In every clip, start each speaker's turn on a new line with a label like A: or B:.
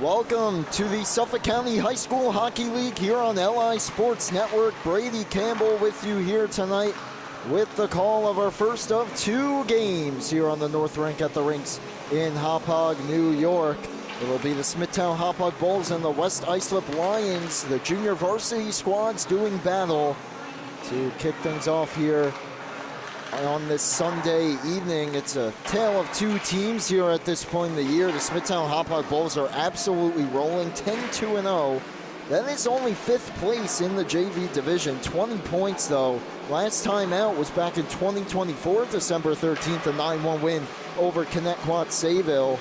A: Welcome to the Suffolk County High School Hockey League here on LI Sports Network. Brady Campbell with you here tonight with the call of our first of two games here on the North Rink at the rinks in Hauppauge, New York. It will be the Smithtown Hauppauge Bulls and the West Islip Lions, the junior varsity squads doing battle to kick things off here on this Sunday evening. It's a tale of two teams here at this point in the year. The Smithtown Hauppauge Bulls are absolutely rolling, 10-2-0. That is only fifth place in the JV division, 20 points though. Last time out was back in 2024, December 13th, a 9-1 win over Connecticut Sayville.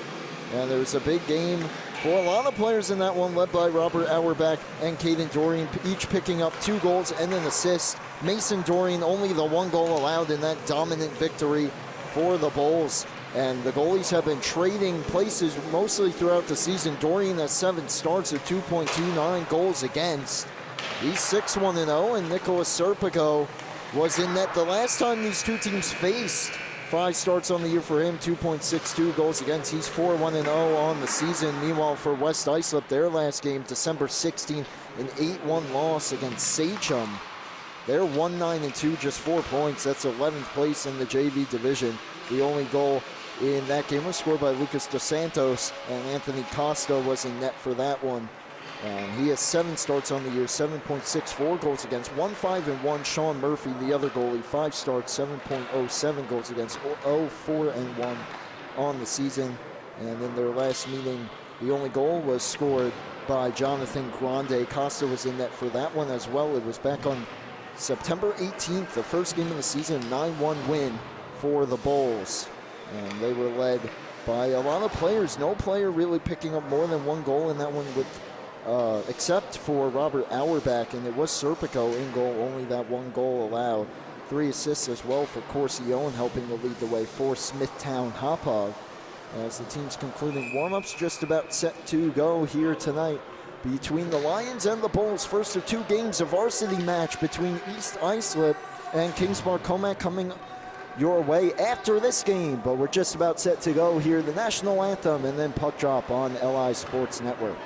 A: And there was a big game for a lot of players in that one, led by Robert Auerbach and Caden Dorian, each picking up 2 goals and an assist. Mason Dorian only the 1 goal allowed in that dominant victory for the Bulls. And the goalies have been trading places mostly throughout the season. Dorian has 7 starts at 2.29 goals against. He's 6-1-0, and Nicholas Serpico was in net the last time these two teams faced. 5 starts on the year for him, 2.62 goals against. He's 4-1-0 on the season. Meanwhile, for West Islip, their last game, December 16, an 8-1 loss against Sachem. They're 1-9-2, just 4 points. That's 11th place in the JV division. The only goal in that game was scored by Lucas Dos Santos, and Anthony Costa was in net for that one. And he has 7 starts on the year, 7.64 goals against, 1-5-1. Sean Murphy, the other goalie, 5 starts, 7.07 goals against, 0-4-1 on the season. And in their last meeting, the only goal was scored by Jonathan Grande. Costa was in net for that one as well. It was back on September 18th, the first game of the season, 9-1 win for the Bulls. And they were led by a lot of players. No player really picking up more than 1 goal in that one, except for Robert Auerbach, and it was Serpico in goal, only that 1 goal allowed. 3 assists as well for Corsi Owen, helping to lead the way for Smithtown Hauppauge. As the team's concluding warm-ups, just about set to go here tonight between the Lions and the Bulls. First of 2 games, a varsity match between East Islip and Kingsbar Comac coming your way after this game, but we're just about set to go here. The national anthem and then puck drop on LI Sports Network.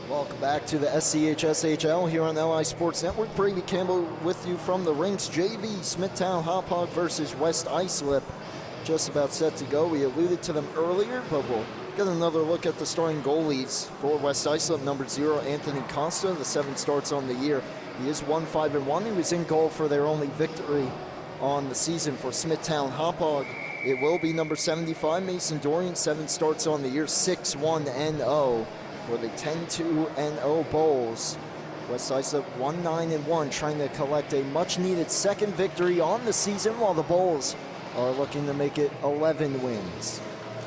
A: Welcome back to the SCHSHL here on LI Sports Network. Brady Campbell with you from the rinks. JV Smithtown Hauppauge versus West Islip. Just about set to go. We alluded to them earlier, but we'll get another look at the starting goalies for West Islip. Number 0, Anthony Costa, the 7 starts on the year. He is 1-5-1. He was in goal for their only victory on the season for Smithtown Hauppauge. It will be number 75, Mason Dorian, 7 starts on the year, 6-1-0 for the 10-2-0 Bulls. West Islip 1-9-1, trying to collect a much-needed second victory on the season, while the Bulls are looking to make it 11 wins.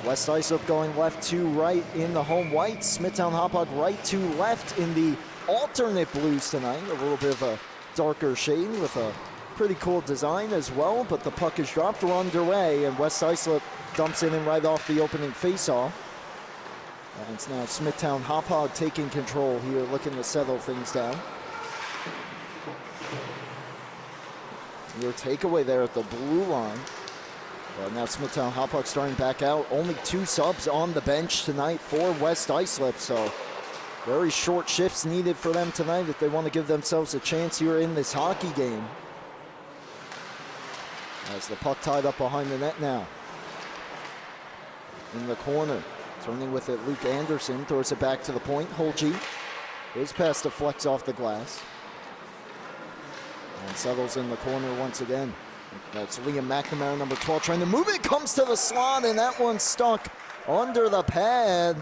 A: West Islip going left to right in the home white. Smithtown Hauppauge right to left in the alternate blues tonight. A little bit of a darker shade with a pretty cool design as well, but the puck is dropped. We're underway, and West Islip dumps it in right off the opening faceoff. And it's now Smithtown Hauppauge taking control here, looking to settle things down. Your takeaway there at the blue line. Now Smithtown Hauppauge starting back out. Only 2 subs on the bench tonight for West Islip, so very short shifts needed for them tonight if they want to give themselves a chance here in this hockey game. As the puck tied up behind the net now. In the corner, turning with it, Luke Anderson throws it back to the point. Hauppauge, his pass deflects off the glass. And settles in the corner once again. That's Liam McNamara, number 12, trying to move it. Comes to the slot, and that one's stuck under the pad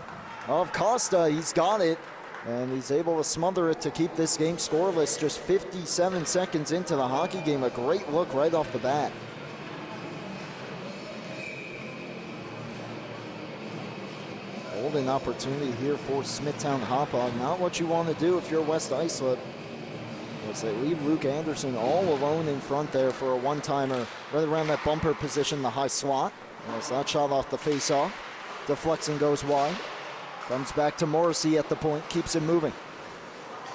A: of Costa. He's got it, and he's able to smother it to keep this game scoreless. Just 57 seconds into the hockey game. A great look right off the bat. Golden opportunity here for Smithtown Hauppauge. Not what you want to do if you're West Islip. As they leave Luke Anderson all alone in front there for a one-timer right around that bumper position, the high slot. As that shot off the face-off, deflects and goes wide. Comes back to Morrissey at the point, keeps it moving.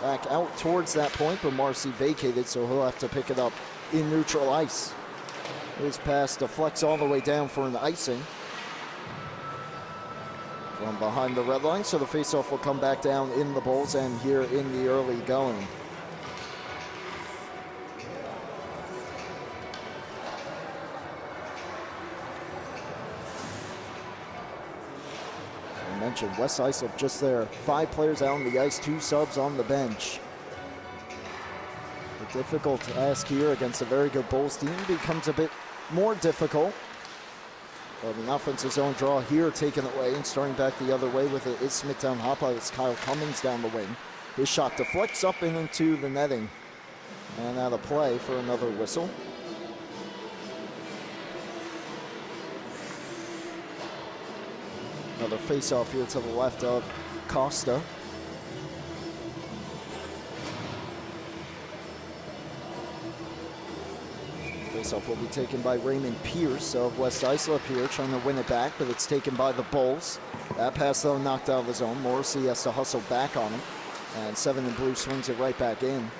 A: Back out towards that point, but Morrissey vacated, so he'll have to pick it up in neutral ice. His pass deflects all the way down for an icing. From behind the red line, so the face-off will come back down in the Bulls end here in the early going. Mentioned West Islip just there. 5 players out on the ice, 2 subs on the bench. A difficult task here against a very good Bulls team becomes a bit more difficult. But an offensive zone draw here taken away, and starting back the other way with it is Smithtown Hauppauge. It's Kyle Cummings down the wing. His shot deflects up and into the netting. And out of play for another whistle. Another face-off here to the left of Costa. Face-off will be taken by Raymond Pierce of West Islip here, trying to win it back, but it's taken by the Bulls. That pass, though, knocked out of the zone. Morrissey has to hustle back on him, and 7 in blue swings it right back in.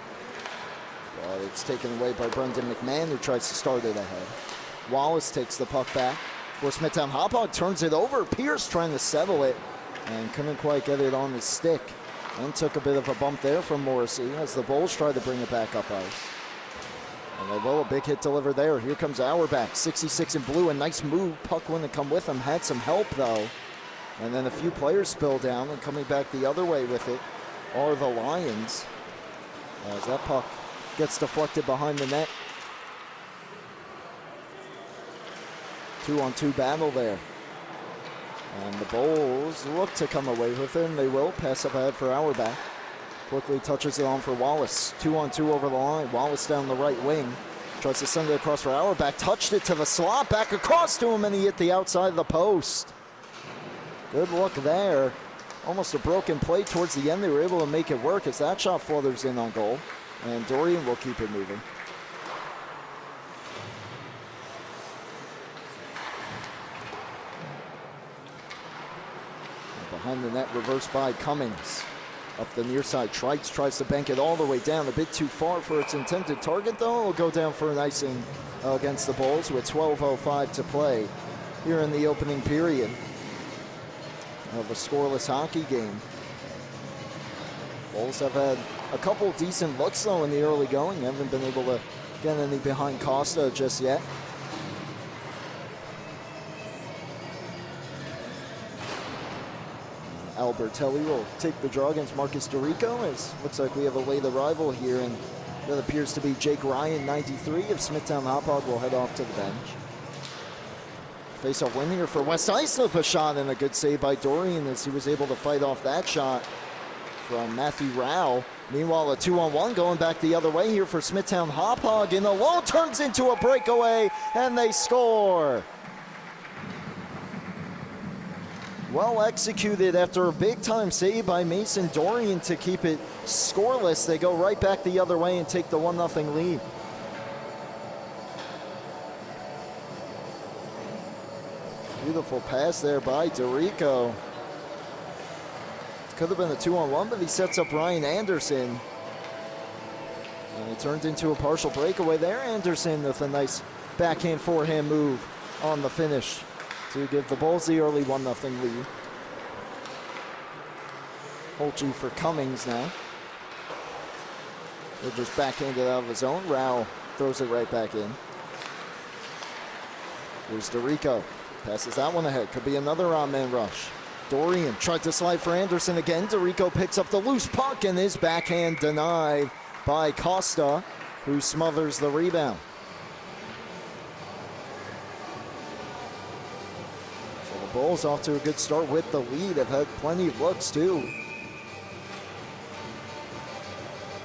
A: But it's taken away by Brendan McMahon, who tries to start it ahead. Wallace takes the puck back. For Smithtown Hauppauge turns it over. Pierce trying to settle it and couldn't quite get it on his stick. And took a bit of a bump there from Morrissey as the Bulls try to bring it back up ice. And they will, a big hit delivered there. Here comes Auerbach, 66 in blue. A nice move. Puck wouldn't come with him. Had some help though. And then a few players spill down, and coming back the other way with it are the Lions. As that puck gets deflected behind the net. 2-on-2 battle there. And the Bulls look to come away with it, and they will. Pass up ahead for Auerbach. Quickly touches it on for Wallace. 2-on-2 over the line. Wallace down the right wing. Tries to send it across for Auerbach. Touched it to the slot. Back across to him, and he hit the outside of the post. Good look there. Almost a broken play towards the end. They were able to make it work as that shot flutters in on goal. And Dorian will keep it moving. Behind the net, reversed by Cummings. Up the near side, Trites tries to bank it all the way down. A bit too far for its intended target, though. It'll go down for an icing against the Bulls with 12:05 to play here in the opening period of a scoreless hockey game. Bulls have had a couple decent looks, though, in the early going. Haven't been able to get any behind Costa just yet. Albertelli will take the draw against Marcus Dorico, as looks like we have a late arrival here, and that appears to be Jake Ryan, 93 of Smithtown Hauppauge, will head off to the bench. Face-off win here for West Islip, a shot and a good save by Dorian as he was able to fight off that shot from Matthew Rao. Meanwhile, a 2-on-1 going back the other way here for Smithtown Hauppauge, and the low turns into a breakaway, and they score. Well executed after a big-time save by Mason Dorian to keep it scoreless. They go right back the other way and take the 1-0 lead. Beautiful pass there by Dorico. Could have been a 2-on-1, but he sets up Ryan Anderson. And it turned into a partial breakaway there. Anderson with a nice backhand forehand move on the finish to give the Bulls the early 1-0 lead. Hauppauge for Cummings now. They'll just backhand it out of the zone. Rao throws it right back in. Here's Dorico. Passes that one ahead. Could be another on-man rush. Dorian tried to slide for Anderson again. Dorico picks up the loose puck and his backhand denied by Costa, who smothers the rebound. So the Bulls off to a good start with the lead. Have had plenty of looks too.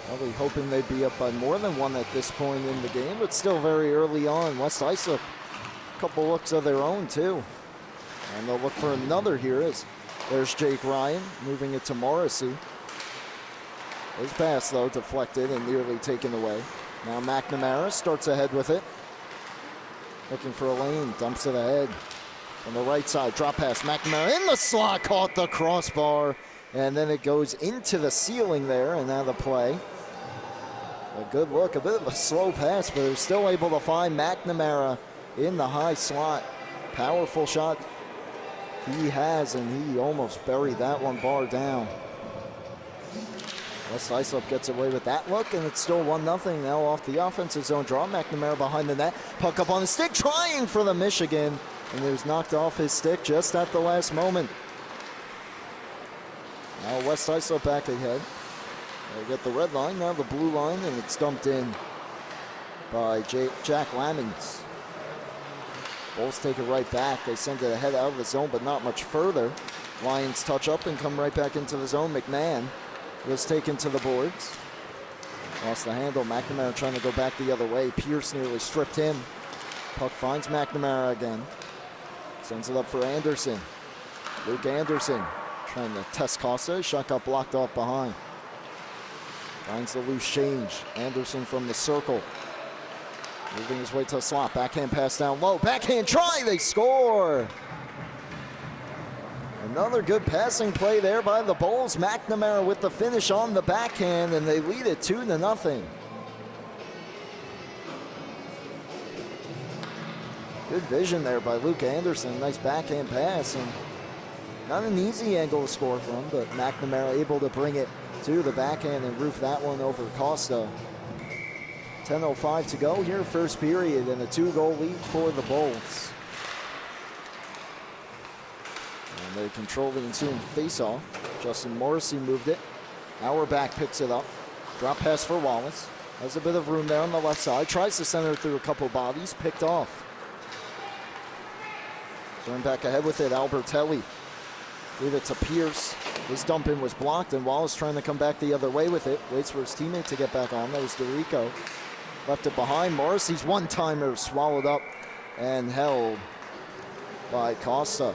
A: Probably hoping they'd be up by more than one at this point in the game, but still very early on. West Islip, a couple looks of their own too. And they'll look for another here as there's Jake Ryan moving it to Morrissey. His pass though deflected and nearly taken away. Now McNamara starts ahead with it. Looking for a lane, dumps it ahead. On the right side, drop pass, McNamara in the slot, caught the crossbar. And then it goes into the ceiling there and now the play. A good look, a bit of a slow pass, but they're still able to find McNamara in the high slot. Powerful shot he has, and he almost buried that one bar down. West Islip gets away with that look, and it's still 1-0 now off the offensive zone draw. McNamara behind the net, puck up on the stick, trying for the Michigan, and it was knocked off his stick just at the last moment. Now West Islip back ahead. They get the red line, now the blue line, and it's dumped in by Jack Lamons. Bulls take it right back. They send it ahead out of the zone, but not much further. Lions touch up and come right back into the zone. McMahon was taken to the boards. Lost the handle. McNamara trying to go back the other way. Pierce nearly stripped him. Puck finds McNamara again. Sends it up for Anderson. Luke Anderson trying to test Costa. Shot got blocked off behind. Finds the loose change. Anderson from the circle. Moving his way to the slot. Backhand pass down low. Backhand try. They score. Another good passing play there by the Bulls. McNamara with the finish on the backhand, and they lead it 2-0. Good vision there by Luke Anderson. Nice backhand pass, and not an easy angle to score from, but McNamara able to bring it to the backhand and roof that one over Costa. 10:05 to go here, first period, and a 2-goal lead for the Bulls. And they control the ensuing face-off. Justin Morrissey moved it. Auerbach picks it up. Drop pass for Wallace. Has a bit of room there on the left side. Tries to center it through a couple bodies. Picked off. Turn back ahead with it. Albertelli. Gave it to Pierce. His dump in was blocked, and Wallace trying to come back the other way with it. Waits for his teammate to get back on. That was Dorico. Left it behind. Morrissey's one-timer swallowed up and held by Costa.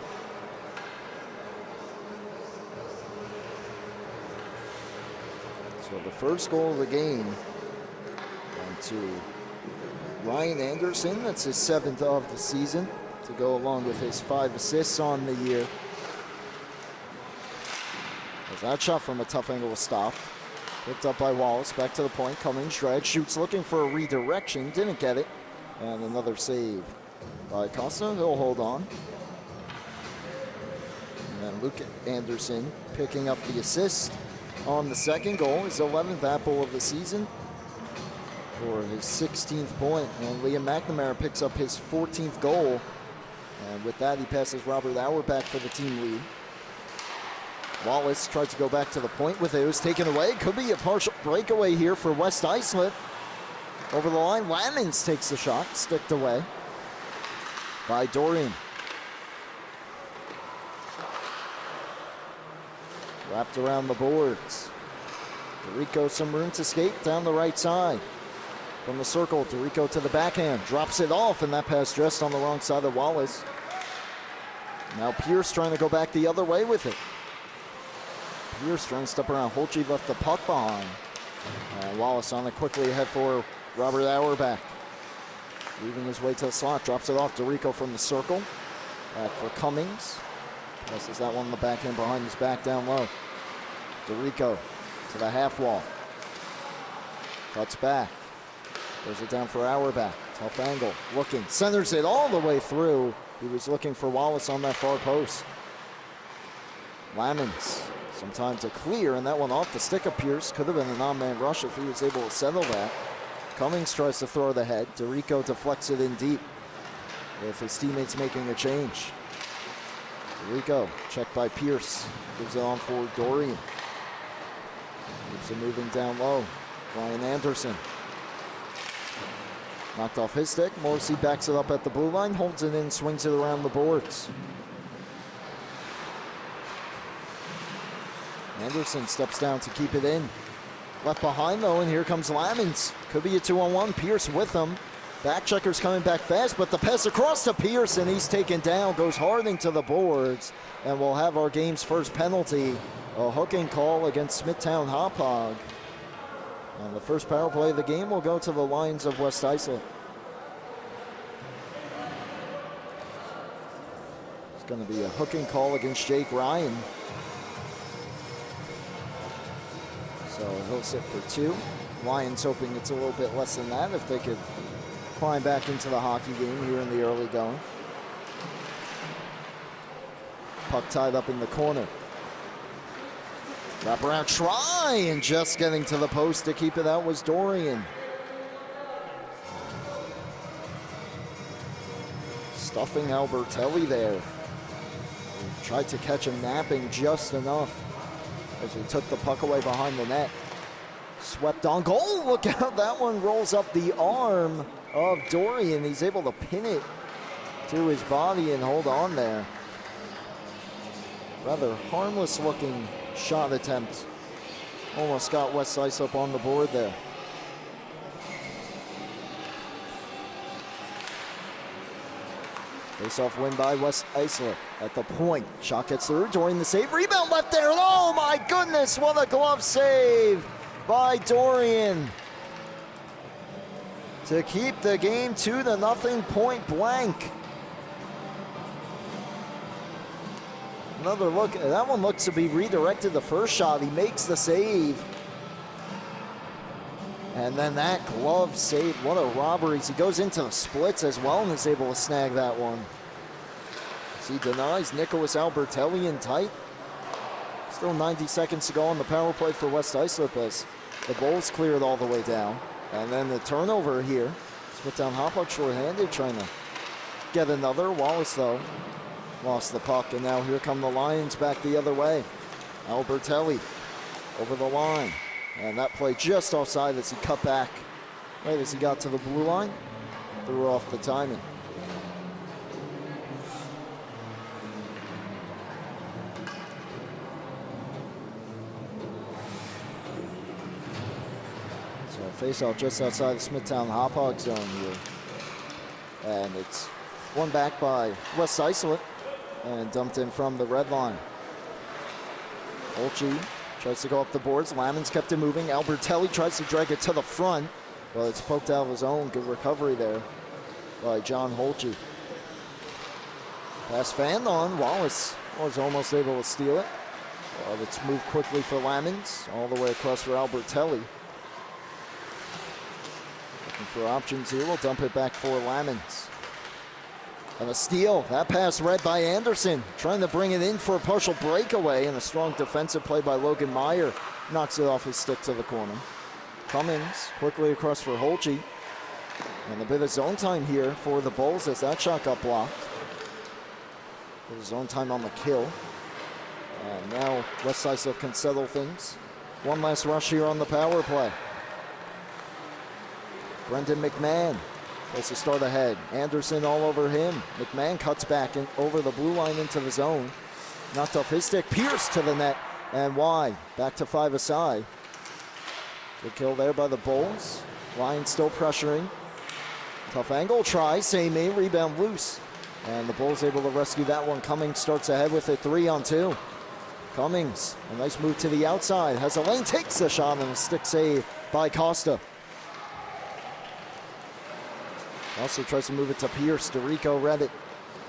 A: So the first goal of the game went to Ryan Anderson. That's his 7th of the season, to go along with his 5 assists on the year. As that shot from a tough angle was stopped. Picked up by Wallace, back to the point. Cummings drag, shoots, looking for a redirection, didn't get it. And another save by Costa. He'll hold on. And then Luke Anderson picking up the assist on the second goal. His 11th apple of the season for his 16th point. And Liam McNamara picks up his 14th goal. And with that, he passes Robert Auerbach for the team lead. Wallace tried to go back to the point with it. It was taken away. Could be a partial breakaway here for West Islip. Over the line, Lamons takes the shot, sticked away by Dorian. Wrapped around the boards. Dorico some room to skate down the right side. From the circle, Dorico to the backhand, drops it off, and that pass just on the wrong side of Wallace. Now Pierce trying to go back the other way with it. Pierce trying to step around. Hauppauge left the puck behind. And Wallace on it quickly ahead for Robert Auerbach. Weaving his way to the slot, drops it off to Rico from the circle. Back for Cummings. Passes that one in the backhand behind his back down low. DeRico to the half wall. Cuts back. Throws it down for Auerbach. Tough angle. Looking. Centers it all the way through. He was looking for Wallace on that far post. Lamons. Some time to clear, and that one off the stick of Pierce. Could have been a non-man rush if he was able to settle that. Cummings tries to throw the head. DeRico deflects it in deep with his teammates making a change. DeRico checked by Pierce. Gives it on for Dorian. Keeps it moving down low. Ryan Anderson. Knocked off his stick. Morrissey backs it up at the blue line, holds it in, swings it around the boards. Anderson steps down to keep it in. Left behind though, and here comes Lamons. Could be a 2-on-1. Pierce with him. Back checker's coming back fast, but the pass across to Pierce, and he's taken down. Goes hard into the boards, and we'll have our game's first penalty. A hooking call against Smithtown Hauppauge. And the first power play of the game will go to the Lions of West Islip. It's going to be a hooking call against Jake Ryan. So he'll sit for 2. Lions hoping it's a little bit less than that if they could climb back into the hockey game here in the early going. Puck tied up in the corner. Wrap around try, and just getting to the post to keep it out was Dorian. Stuffing Albertelli there. He tried to catch him napping just enough as he took the puck away behind the net. Swept on goal, look out, that one rolls up the arm of Dorian. He's able to pin it to his body and hold on there. Rather harmless looking shot attempt. Almost got West Islip on the board there. Face-off win by West Islip at the point. Shot gets through, Dorian the save, rebound left there. Oh my goodness, what a glove save by Dorian to keep the game 2-0 point blank. Another look, that one looks to be redirected. The first shot, he makes the save. And then that glove save, what a robbery. He goes into the splits as well and is able to snag that one. As he denies Nicholas Albertelli in tight. Still 90 seconds to go on the power play for West Islip as the Bulls clear it all the way down. And then the turnover here. Smithtown Hauppauge short-handed, trying to get another. Wallace, though, lost the puck, and now here come the Lions back the other way. Albertelli over the line. And that play just offside as he cut back right as he got to the blue line. Threw off the timing. So face-off just outside the Smithtown Hauppauge zone here. And it's won back by West Islip and dumped in from the red line. Hauppauge tries to go up the boards. Lamons kept it moving. Albertelli tries to drag it to the front, but it's poked out of his own. Good recovery there by John Hauppauge. Pass fanned on. Wallace was almost able to steal it. But it's moved quickly for Lamons, all the way across for Albertelli. Looking for options here. We'll dump it back for Lamons. And a steal. That pass read by Anderson, trying to bring it in for a partial breakaway, and a strong defensive play by Logan Meyer knocks it off his stick to the corner. Cummings quickly across for Hauppauge. And a bit of zone time here for the Bulls as that shot got blocked. Bit of zone time on the kill. And now West Islip can settle things. One last rush here on the power play. Brendan McMahon tries to start ahead. Anderson all over him. McMahon cuts back in over the blue line into the zone. Knocked off his stick. Pierce to the net. And wide. Back to 5 aside. Good kill there by the Bulls. Lions still pressuring. Tough angle try. Same rebound loose. And the Bulls able to rescue that one. Cummings starts ahead with a 3-on-2. Cummings, a nice move to the outside. Has a lane, takes the shot, and a stick save by Costa. Also tries to move it to Pierce. DeRico read it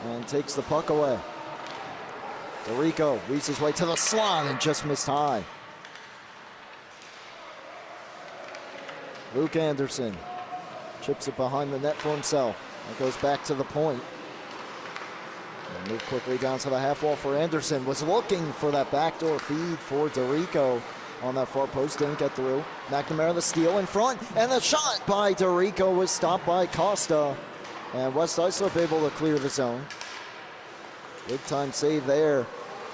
A: and takes the puck away. DeRico weaves his way to the slot and just missed high. Luke Anderson chips it behind the net for himself. It goes back to the point. And move quickly down to the half wall for Anderson. Was looking for that backdoor feed for DeRico on that far post. Didn't get through. McNamara the steal in front. And the shot by DeRico was stopped by Costa. And West Islip able to clear the zone. Big time save there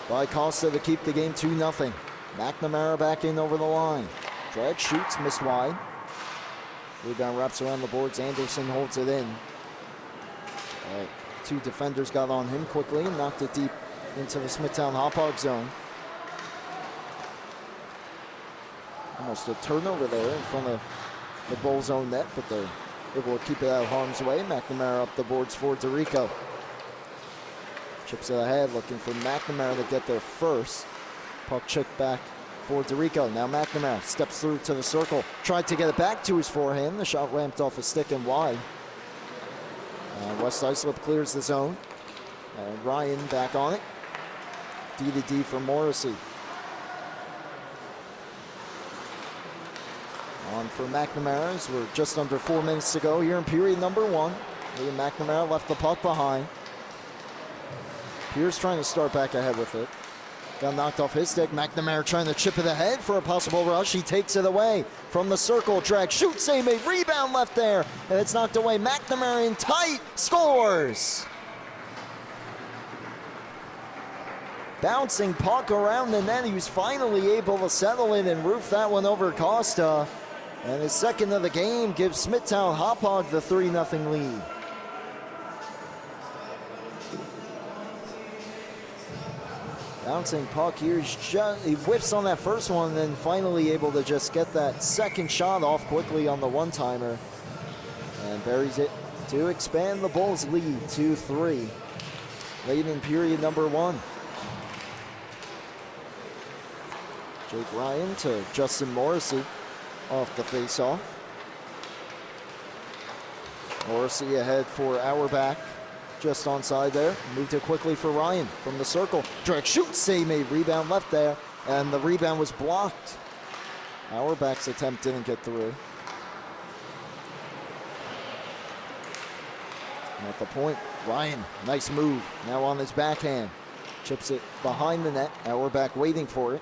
A: by Costa to keep the game 2-0. McNamara back in over the line. Drag shoots, missed wide. Rebound wraps around the boards. Anderson holds it in. Two defenders got on him quickly and knocked it deep into the Smithtown Hauppauge zone. Almost a turnover there in front of the Bulls' own net, but they're able to keep it out of harm's way. McNamara up the boards for DeRico. Chips it ahead, looking for McNamara to get there first. Puck checked back for DeRico. Now McNamara steps through to the circle. Tried to get it back to his forehand. The shot ramped off a stick and wide. West Islip clears the zone. Ryan back on it. D for Morrissey. On for McNamara as we're just under 4 minutes to go here in period number 1. William McNamara left the puck behind. Pierce trying to start back ahead with it. Got knocked off his stick. McNamara trying to chip it ahead for a possible rush. He takes it away from the circle. Drag, shoots, save, made, rebound left there. And it's knocked away. McNamara in tight, scores. Bouncing puck around the net. He was finally able to settle it and roof that one over Costa. And his second of the game gives Smithtown Hauppauge the 3-0 lead. Bouncing puck here, he whiffs on that first one and then finally able to just get that second shot off quickly on the one-timer. And buries it to expand the Bulls' lead to 3. Late in period number 1. Jake Ryan to Justin Morrissey off the face-off. Morrissey ahead for Auerbach. Just onside there. Moved it quickly for Ryan from the circle. Direct shoot, save made, rebound left there. And the rebound was blocked. Auerbach's attempt didn't get through. And at the point, Ryan, nice move. Now on his backhand. Chips it behind the net. Auerbach waiting for it.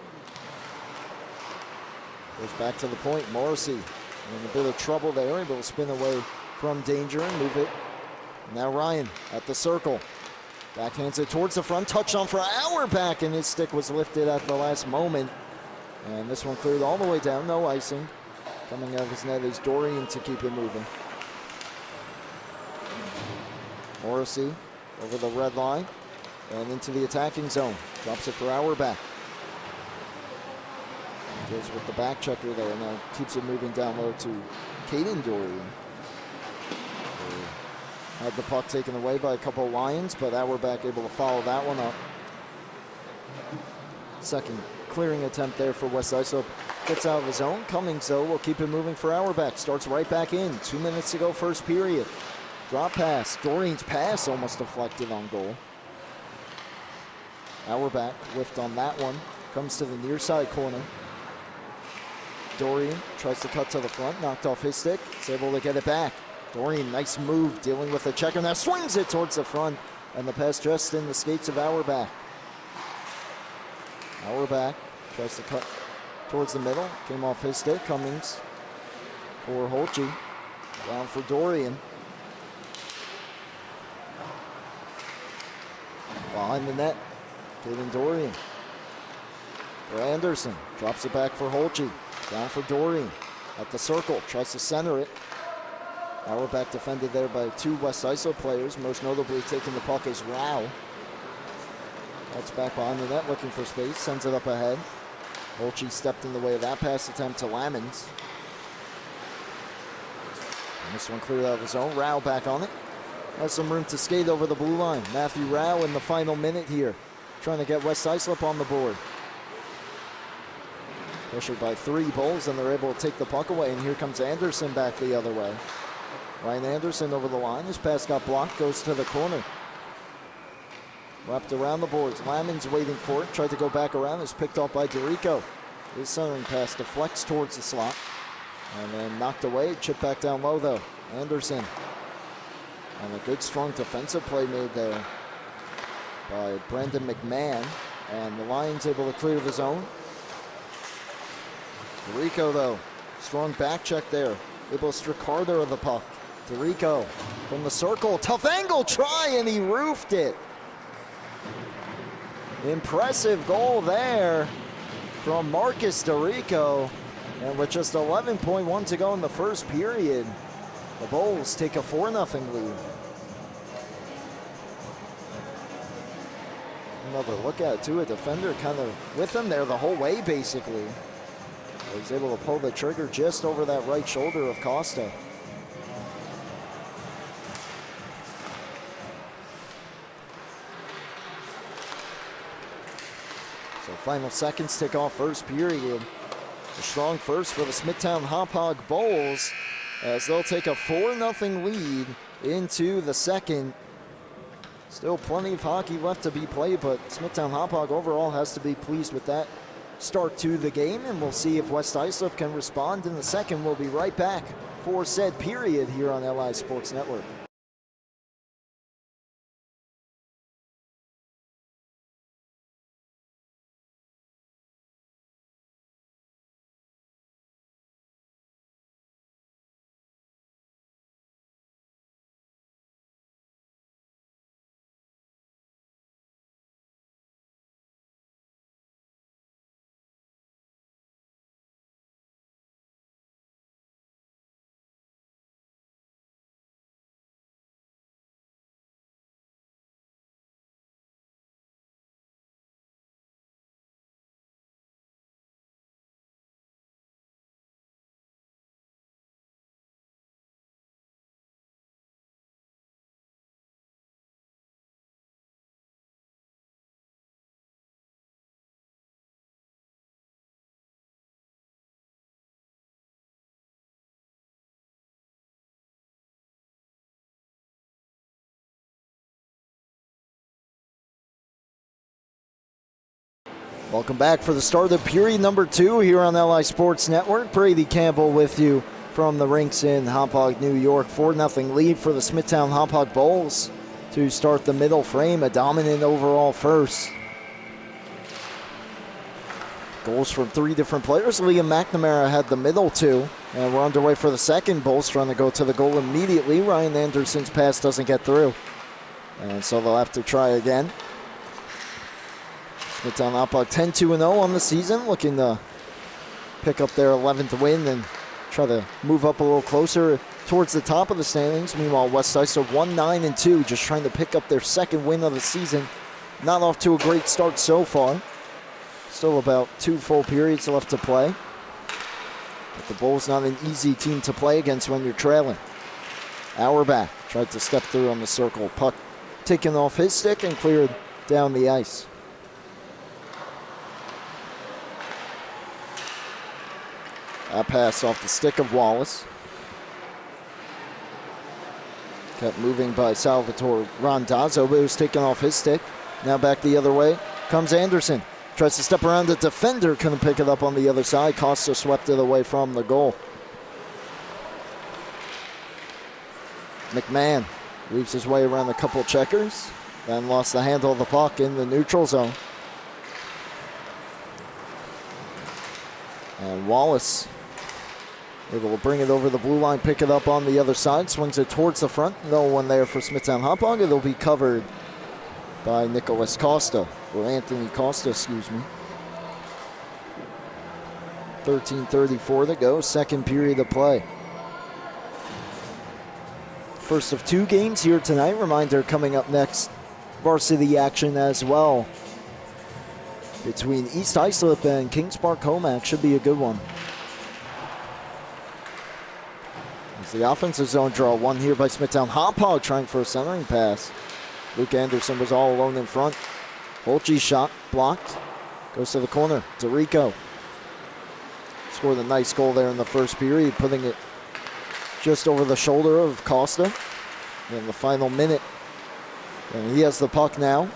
A: Goes back to the point. Morrissey in a bit of trouble there. Able to spin away from danger and move it. Now Ryan at the circle. Backhands it towards the front. Touchdown for Auerbach, and his stick was lifted at the last moment. And this one cleared all the way down. No icing. Coming out of his net is Dorian to keep it moving. Morrissey over the red line and into the attacking zone. Drops it for Auerbach. Goes with the back checker there. Now keeps it moving down low to Caden Dorian. Had the puck taken away by a couple of Lions, but Auerbach able to follow that one up. Second clearing attempt there for West Islip. Gets out of the zone. Cummings, though, will keep it moving for Auerbach. Starts right back in. 2 minutes to go, first period. Drop pass. Dorian's pass almost deflected on goal. Auerbach whiffed on that one. Comes to the near side corner. Dorian tries to cut to the front. Knocked off his stick. Is able to get it back. Dorian, nice move, dealing with the checker. Now swings it towards the front, and the pass just in the skates of Auerbach. Auerbach tries to cut towards the middle. Came off his stick. Cummings for Hauppauge. Down for Dorian. Behind the net, Caden Dorian. For Anderson, drops it back for Hauppauge. Down for Dorian. At the circle, tries to center it. Auerbach defended there by 2 West Islip players, most notably taking the puck is Rao. That's back behind the net, looking for space, sends it up ahead. Hauppauge stepped in the way of that pass attempt to Lamons. And this one cleared out of his own. Rao back on it. has some room to skate over the blue line. Matthew Rao in the final minute here, trying to get West Islip on the board. Pressured by 3 Bulls, and they're able to take the puck away, and here comes Anderson back the other way. Ryan Anderson over the line. His pass got blocked, goes to the corner. Wrapped around the boards. Lamming's waiting for it. Tried to go back around. Is picked off by DeRico. His centering pass deflects towards the slot. And then knocked away. Chip back down low, though. Anderson. And a good, strong defensive play made there by Brandon McMahon. And the Lions able to clear the zone. DeRico, though. Strong back check there. Able to strike harder of the puck. DeRico from the circle. Tough angle try, and he roofed it. Impressive goal there from Marcus DeRico. And with just 11.1 to go in the first period, the Bulls take a 4-0 lead. Another look at it, too. A defender kind of with him there the whole way, basically. He was able to pull the trigger just over that right shoulder of Costa. So final seconds tick off first period. A strong first for the Smithtown Hauppauge Bulls as they'll take a 4-0 lead into the second. Still plenty of hockey left to be played, but Smithtown Hauppauge overall has to be pleased with that start to the game, and we'll see if West Islip can respond in the second. We'll be right back for said period here on LI Sports Network. Welcome back for the start of period number 2 here on LI Sports Network. Brady Campbell with you from the rinks in Hauppauge, New York. 4-0 lead for the Smithtown Hauppauge Bulls to start the middle frame. A dominant overall first. Goals from 3 different players. Liam McNamara had the middle 2. And we're underway for the second. Bulls trying to go to the goal immediately. Ryan Anderson's pass doesn't get through. And so they'll have to try again. Smithtown Hauppauge 10-2-0 on the season, looking to pick up their 11th win and try to move up a little closer towards the top of the standings. Meanwhile, West Islip 1-9-2, just trying to pick up their 2nd win of the season. Not off to a great start so far. Still about 2 full periods left to play. But the Bulls not an easy team to play against when you're trailing. Auerbach tried to step through on the circle. Puck taken off his stick and cleared down the ice. That pass off the stick of Wallace. Kept moving by Salvatore Randazzo, but it was taken off his stick. Now back the other way comes Anderson. Tries to step around the defender, couldn't pick it up on the other side. Costa swept it away from the goal. McMahon weaves his way around a couple checkers, then lost the handle of the puck in the neutral zone. And Wallace able to bring it over the blue line, pick it up on the other side, swings it towards the front. No one there for Smithtown Hauppauge. It'll be covered by Nicholas Costa, or Anthony Costa, excuse me. 13:34 to go, second period of play. First of 2 games here tonight. Reminder coming up next, varsity action as well between East Islip and Kings Park Comac. Should be a good one. As the offensive zone draw, one here by Smithtown. Hauppauge trying for a centering pass. Luke Anderson was all alone in front. Hauppauge's shot blocked. Goes to the corner. DeRico scored a nice goal there in the first period, putting it just over the shoulder of Costa in the final minute. And he has the puck now.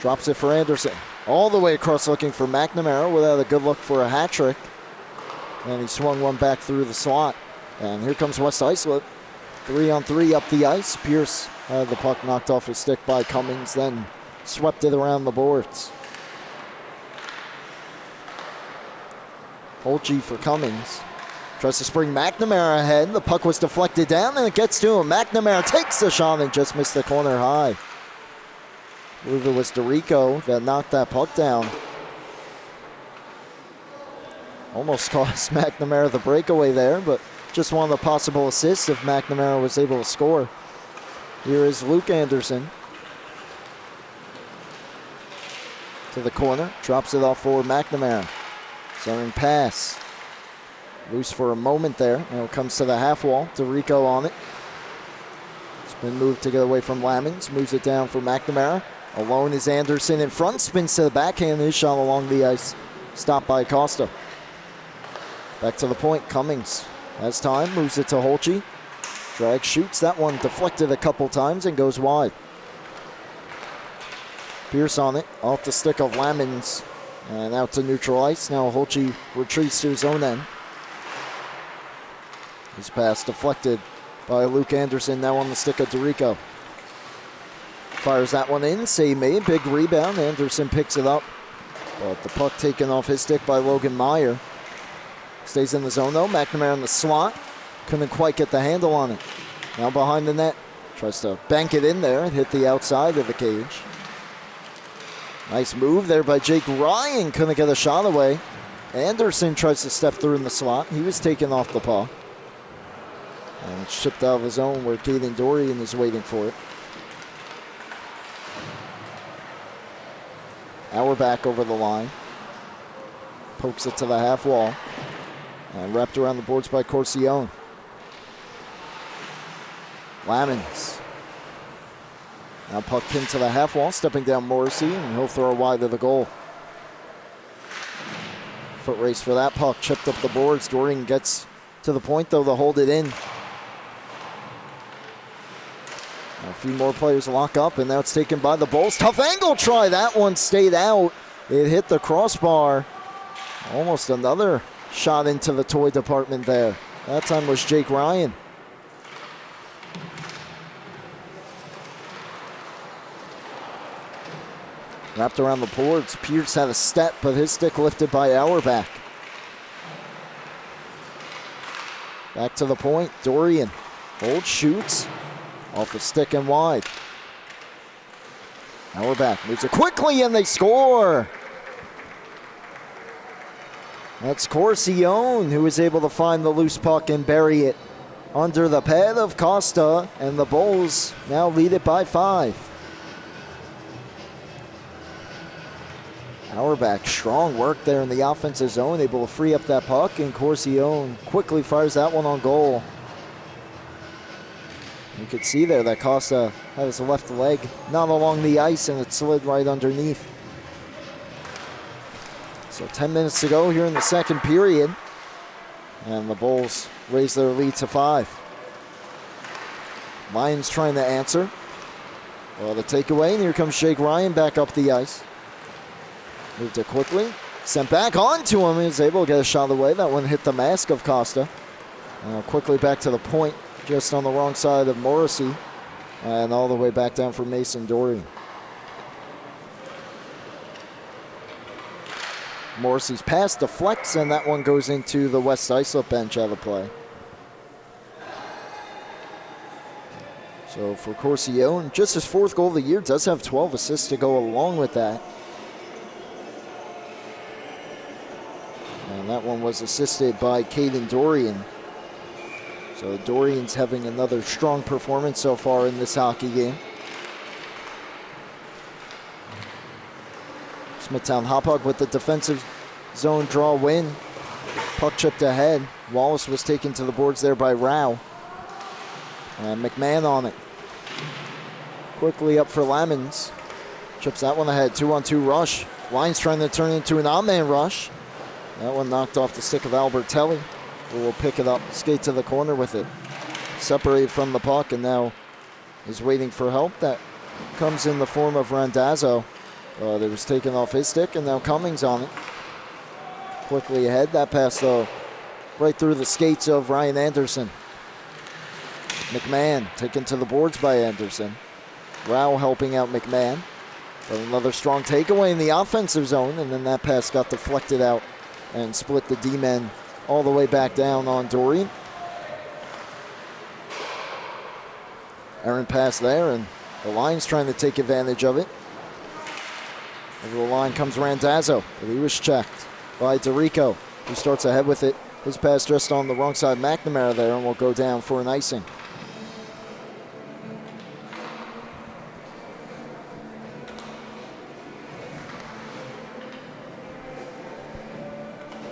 A: Drops it for Anderson. All the way across looking for McNamara without a good look for a hat trick. And he swung one back through the slot. And here comes West Islip. 3-on-3 up the ice. Pierce had the puck knocked off his stick by Cummings, then swept it around the boards. Hauppauge for Cummings. Tries to spring McNamara ahead. The puck was deflected down and it gets to him. McNamara takes the shot and just missed the corner high. I believe it was DeRico that knocked that puck down. Almost cost McNamara the breakaway there, but just one of the possible assists if McNamara was able to score. Here is Luke Anderson. To the corner, drops it off for McNamara. Centering pass. Loose for a moment there. Now it comes to the half wall. DeRico on it. It's been moved to get away from Lamons. Moves it down for McNamara. Alone is Anderson in front. Spins to the backhand. His shot along the ice. Stopped by Costa. Back to the point. Cummings has time. Moves it to Hauppauge. Drag shoots. That one deflected a couple times and goes wide. Pierce on it. Off the stick of Lamons. And out to neutral ice. Now Hauppauge retreats to his own end. His pass deflected by Luke Anderson, now on the stick of DeRico. Fires that one in, save made, big rebound. Anderson picks it up, but the puck taken off his stick by Logan Meyer. Stays in the zone though, McNamara in the slot. Couldn't quite get the handle on it. Now behind the net, tries to bank it in there and hit the outside of the cage. Nice move there by Jake Ryan, couldn't get a shot away. Anderson tries to step through in the slot. He was taken off the puck. And shipped out of his zone where Caden Dorian is waiting for it. Auerbach over the line. Pokes it to the half wall. And wrapped around the boards by Corcione. Lamons. Now puck pinned to the half wall, stepping down Morrissey, and he'll throw wide to the goal. Foot race for that puck, chipped up the boards. Dorian gets to the point though to hold it in. A few more players lock up, and now it's taken by the Bulls. Tough angle try. That one stayed out. It hit the crossbar. Almost another shot into the toy department there. That time was Jake Ryan. Wrapped around the boards. Pierce had a step, but his stick lifted by Auerbach. Back to the point. Dorian. Old shoots. Off the stick and wide. Auerbach moves it quickly and they score. That's Corcione who was able to find the loose puck and bury it under the pad of Costa, and the Bulls now lead it by 5. Auerbach, strong work there in the offensive zone, able to free up that puck, and Corcione quickly fires that one on goal. You could see there that Costa had his left leg not along the ice and it slid right underneath. So 10 minutes to go here in the second period. And the Bulls raise their lead to 5. Lions trying to answer. Well, the takeaway, and here comes Jake Ryan back up the ice. Moved it quickly. Sent back onto him. He was able to get a shot away. That one hit the mask of Costa. Quickly back to the point. Just on the wrong side of Morrissey, and all the way back down for Mason Dorian. Morrissey's pass deflects, and that one goes into the West Islip bench out of play. So for Corcione, just his 4th goal of the year, does have 12 assists to go along with that. And that one was assisted by Caden Dorian. So Dorian's having another strong performance so far in this hockey game. Smithtown Hauppauge with the defensive zone draw win. Puck chipped ahead. Wallace was taken to the boards there by Rao. And McMahon on it. Quickly up for Lemons. Chips that one ahead. 2-on-2 rush. Lions trying to turn into an odd-man rush. That one knocked off the stick of Albertelli, who will pick it up, skate to the corner with it. Separated from the puck and now is waiting for help. That comes in the form of Randazzo. It was taken off his stick and now Cummings on it. Quickly ahead. That pass though right through the skates of Ryan Anderson. McMahon taken to the boards by Anderson. Rao helping out McMahon. But another strong takeaway in the offensive zone, and then that pass got deflected out and split the D-men all the way back down on Doreen. Errant pass there, and the Lions trying to take advantage of it. Over the line comes Randazzo, but he was checked by DeRico, who starts ahead with it. His pass just on the wrong side. McNamara there, and will go down for an icing.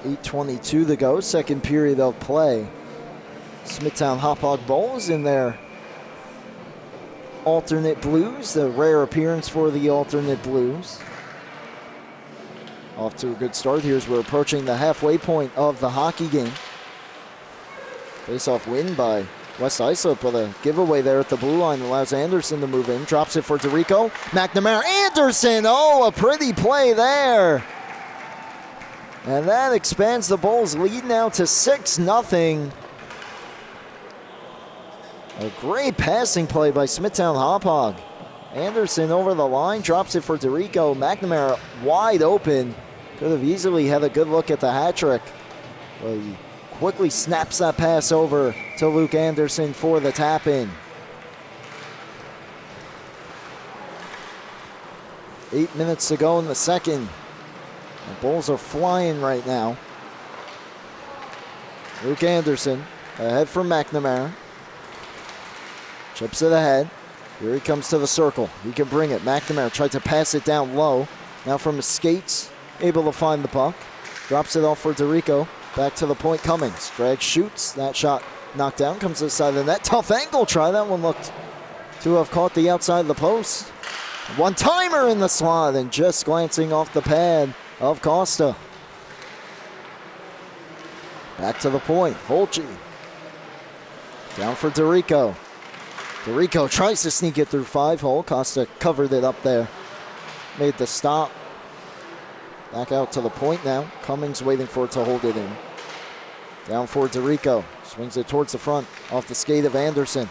A: .8:22 to go, second period of play. Smithtown Hauppauge Bulls in their alternate blues, the rare appearance for the alternate blues. Off to a good start here as we're approaching the halfway point of the hockey game. Face-off win by West Islip, but a giveaway there at the blue line allows Anderson to move in. Drops it for DeRico. McNamara, Anderson, oh, a pretty play there. And that expands the Bulls' lead now to 6-0. A great passing play by Smithtown Hauppauge. Anderson over the line, drops it for DeRico. McNamara wide open. Could have easily had a good look at the hat trick. But he quickly snaps that pass over to Luke Anderson for the tap in. 8 minutes to go in the second. The Bulls are flying right now. Luke Anderson ahead from McNamara. Chips it ahead. Here he comes to the circle. He can bring it. McNamara tried to pass it down low. Now from his skates, able to find the puck. Drops it off for DeRico. Back to the point, Cummings. Drag shoots. That shot knocked down. Comes to the side of the net. Tough angle try. That one looked to have caught the outside of the post. One-timer in the slot and just glancing off the pad of Costa. Back to the point. Holtje. Down for DeRico. DeRico tries to sneak it through 5-hole. Costa covered it up there. Made the stop. Back out to the point now. Cummings waiting for it to hold it in. Down for DeRico. Swings it towards the front. Off the skate of Anderson.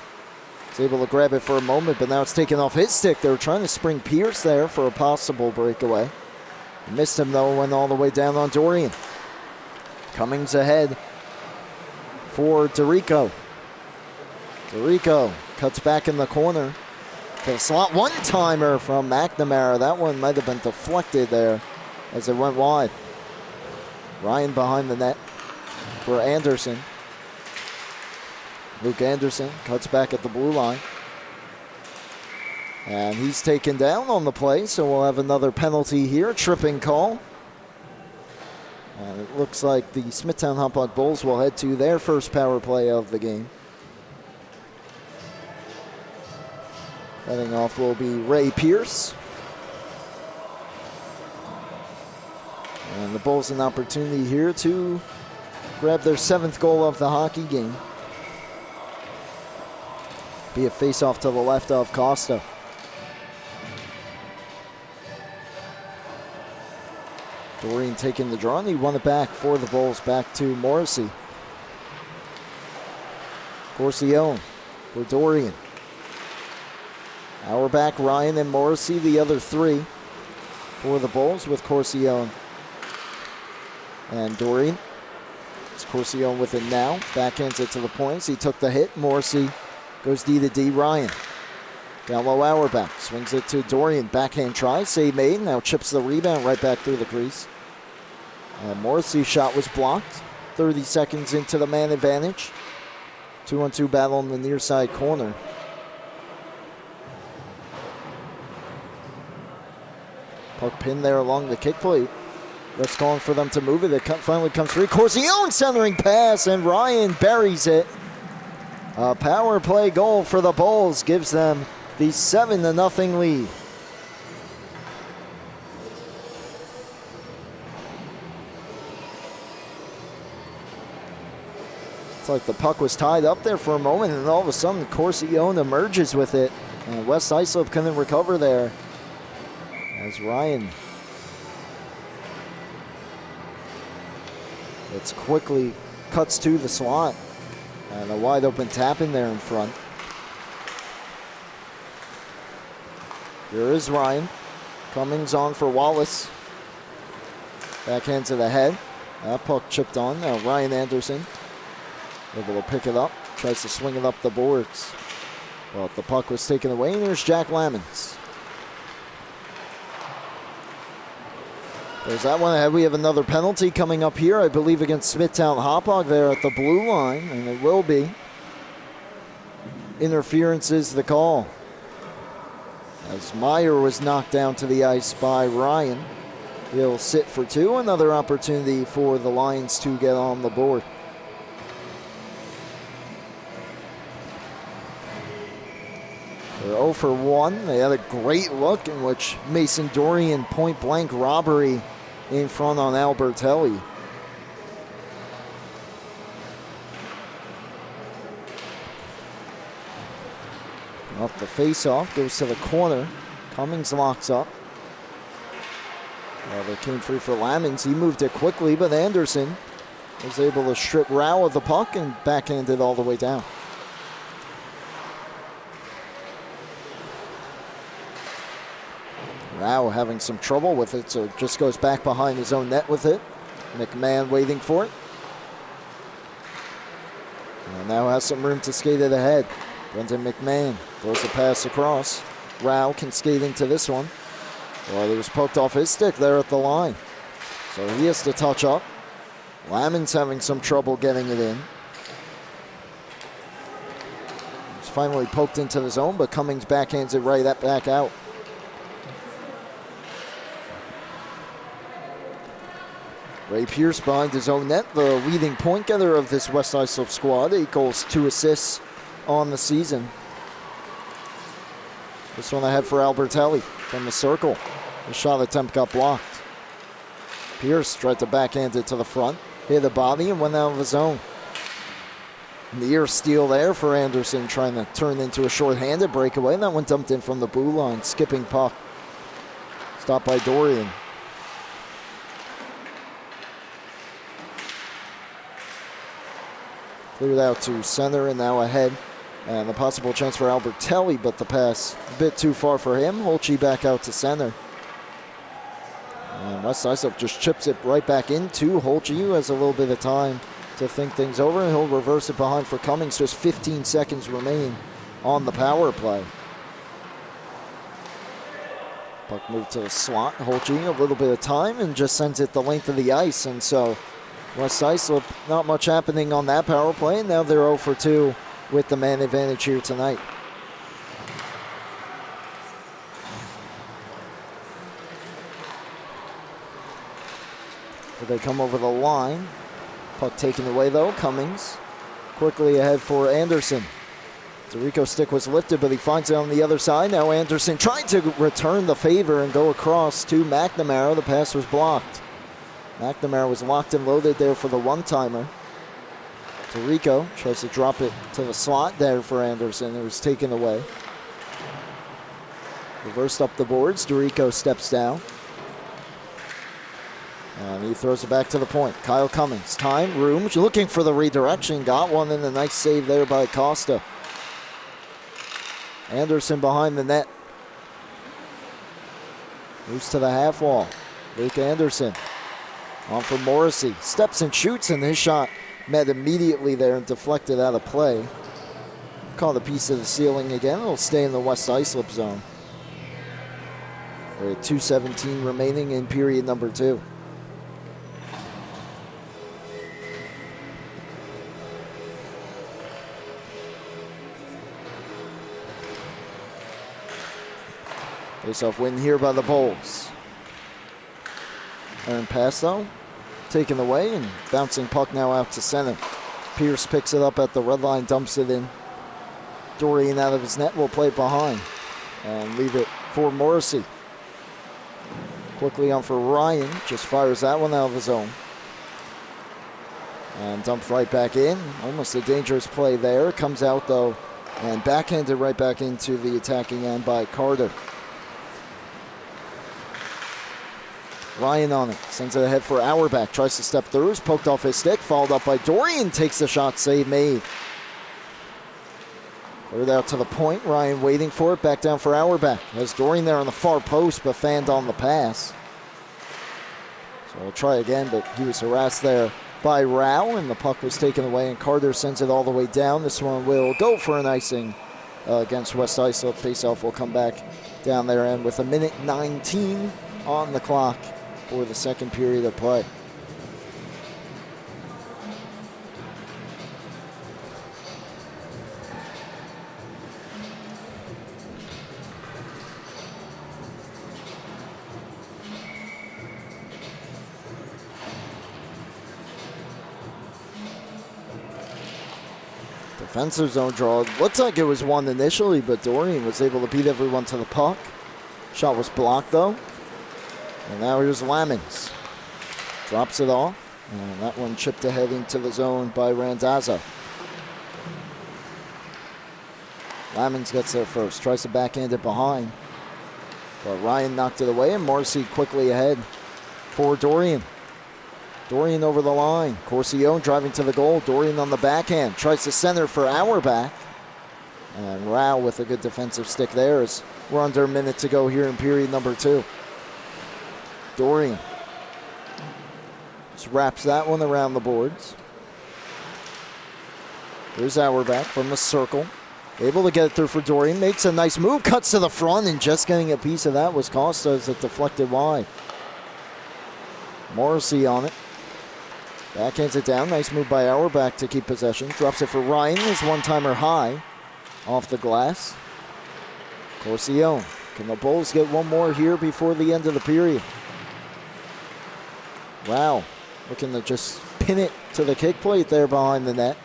A: He's able to grab it for a moment, but now it's taken off his stick. They were trying to spring Pierce there for a possible breakaway. Missed him though, went all the way down on Dorian. Cummings ahead for DeRico. DeRico cuts back in the corner. To the slot, one-timer from McNamara. That one might have been deflected there as it went wide. Ryan behind the net for Anderson. Luke Anderson cuts back at the blue line. And he's taken down on the play, so we'll have another penalty here. Tripping call. And it looks like the Smithtown Hauppauge Bulls will head to their first power play of the game. Heading off will be Ray Pierce. And the Bulls an opportunity here to grab their 7th goal of the hockey game. Be a face-off to the left of Costa. Dorian taking the draw, and he won it back for the Bulls, back to Morrissey. Corcione for Dorian. Auerbach, Ryan, and Morrissey, the other 3 for the Bulls, with Corcione and Dorian. It's Corcione with it now. Backhands it to the points. He took the hit. Morrissey goes D to D. Ryan. Down low, Auerbach. Swings it to Dorian. Backhand try. Save made. Now chips the rebound right back through the crease. And Morrissey's shot was blocked. 30 seconds into the man advantage. 2-on-2 battle in the near side corner. Puck pinned there along the kick plate. That's calling for them to move it. It finally comes free. Corsione centering pass, and Ryan buries it. A power play goal for the Bulls gives them the 7-0 lead. It's like the puck was tied up there for a moment, and all of a sudden Corsione emerges with it. And West Islip couldn't recover there as Ryan quickly cuts to the slot. And a wide open tap in there in front. Here is Ryan. Cummings on for Wallace. Backhand to the head. That puck chipped on. Now Ryan Anderson able to pick it up. Tries to swing it up the boards. Well, the puck was taken away, and here's Jack Lamons. There's that one ahead. We have another penalty coming up here, I believe, against Smithtown Hauppauge there at the blue line, and it will be. Interference is the call. As Meyer was knocked down to the ice by Ryan. He'll sit for two. Another opportunity for the Lions to get on the board. They're 0 for 1. They had a great look in which Mason Dorian point-blank robbery in front on Albertelli. Off the face-off, goes to the corner. Cummings locks up. Well, they came free for Lamons. He moved it quickly, but Anderson was able to strip Rao of the puck and backhand it all the way down. Rao having some trouble with it, so just goes back behind his own net with it. McMahon waiting for it. And now has some room to skate it ahead. Brendan McMahon throws the pass across. Rao can skate into this one. Well, he was poked off his stick there at the line. So he has to touch up. Lamon's having some trouble getting it in. He's finally poked into the zone, but Cummings backhands it right back out. Ray Pierce behind his own net, the leading point getter of this West Islip squad. 8 goals, 2 assists on the season. This one ahead for Albertelli from the circle. The shot attempt got blocked. Pierce tried to backhand it to the front, hit the body and went out of the zone. Near steal there for Anderson, trying to turn into a short-handed breakaway. And that one dumped in from the blue line, skipping puck. Stopped by Dorian. Cleared out to center and now ahead. And the possible chance for Albertelli, but the pass a bit too far for him. Holchi back out to center. And West Islip just chips it right back into Holchi, who has a little bit of time to think things over, and he'll reverse it behind for Cummings. Just 15 seconds remain on the power play. Puck moved to the slot. Holchi, a little bit of time, and just sends it the length of the ice. And so West Islip, not much happening on that power play, and now they're 0 for 2 with the man advantage here tonight. They come over the line. Puck taken away though. Cummings quickly ahead for Anderson. Dorico's stick was lifted, but he finds it on the other side. Now Anderson trying to return the favor and go across to McNamara. The pass was blocked. McNamara was locked and loaded there for the one-timer. Dorico tries to drop it to the slot there for Anderson. It was taken away. Reversed up the boards. Dorico steps down. And he throws it back to the point. Kyle Cummings, time, room, looking for the redirection. Got one, and a nice save there by Costa. Anderson behind the net. Moves to the half wall. Luke Anderson on for Morrissey. Steps and shoots, and his shot met immediately there and deflected out of play. Caught a piece of the ceiling again. It'll stay in the West Islip zone. We're at 2:17 remaining in period number 2. Face-off win here by the Bulls. Earned pass though, taken away, and bouncing puck now out to center. Pierce picks it up at the red line, dumps it in. Dorian out of his net will play it behind and leave it for Morrissey. Quickly on for Ryan, just fires that one out of his zone. And dumped right back in. Almost a dangerous play there. Comes out though and backhanded right back into the attacking end by Carter. Ryan on it. Sends it ahead for Auerbach. Tries to step through. Is poked off his stick. Fouled up by Dorian. Takes the shot. Save made. Cleared out to the point. Ryan waiting for it. Back down for Auerbach. Has Dorian there on the far post, but fanned on the pass. So we'll try again, but he was harassed there by Rao, and the puck was taken away, and Carter sends it all the way down. This one will go for an icing against West Islip. Faceoff will come back down there, and with 1:19 on the clock for the second period of play. Defensive zone draw. Looked like it was one initially, but Dorian was able to beat everyone to the puck. Shot was blocked though. And now here's Lamons. Drops it off. And that one chipped ahead into the zone by Randazzo. Lamons gets there first. Tries to backhand it behind. But Ryan knocked it away, and Morrissey quickly ahead for Dorian. Dorian over the line. Corsione driving to the goal. Dorian on the backhand. Tries to center for Auerbach. And Rao with a good defensive stick there as we're under a minute to go here in period number 2. Dorian just wraps that one around the boards. Here's Auerbach from the circle. Able to get it through for Dorian. Makes a nice move. Cuts to the front, and just getting a piece of that was Costa as it deflected wide. Morrissey on it. Backhands it down. Nice move by Auerbach to keep possession. Drops it for Ryan. His one-timer high off the glass. Corsione. Can the Bulls get one more here before the end of the period? Wow. Looking to just pin it to the kick plate there behind the net.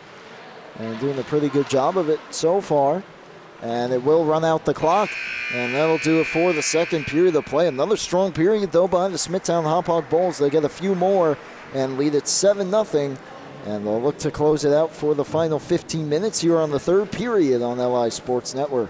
A: And doing a pretty good job of it so far. And it will run out the clock. And that'll do it for the second period of play. Another strong period, though, by the Smithtown Hauppauge Bulls. They get a few more and lead it 7-0. And they'll look to close it out for the final 15 minutes here on the third period on LI Sports Network.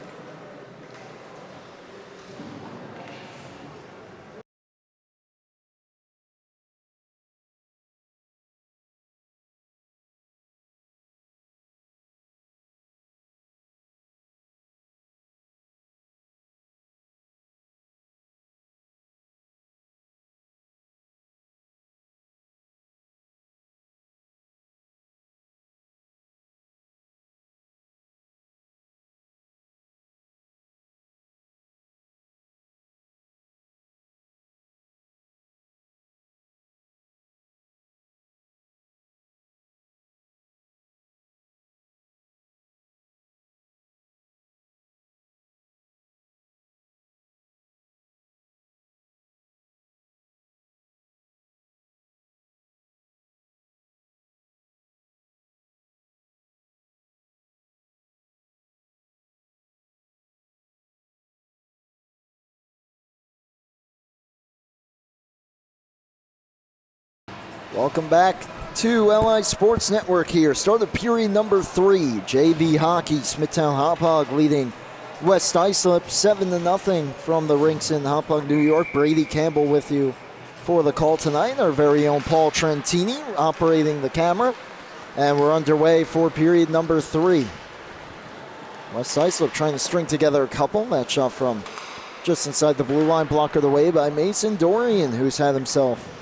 A: Welcome back to LI Sports Network here. Start of period number 3. JV hockey, Smithtown Hauppauge leading West Islip 7-0 from the rinks in Hauppauge, New York. Brady Campbell with you for the call tonight. Our very own Paul Trentini operating the camera. And we're underway for period number 3. West Islip trying to string together a couple. That shot from just inside the blue line, blockered away by Mason Dorian, who's had himself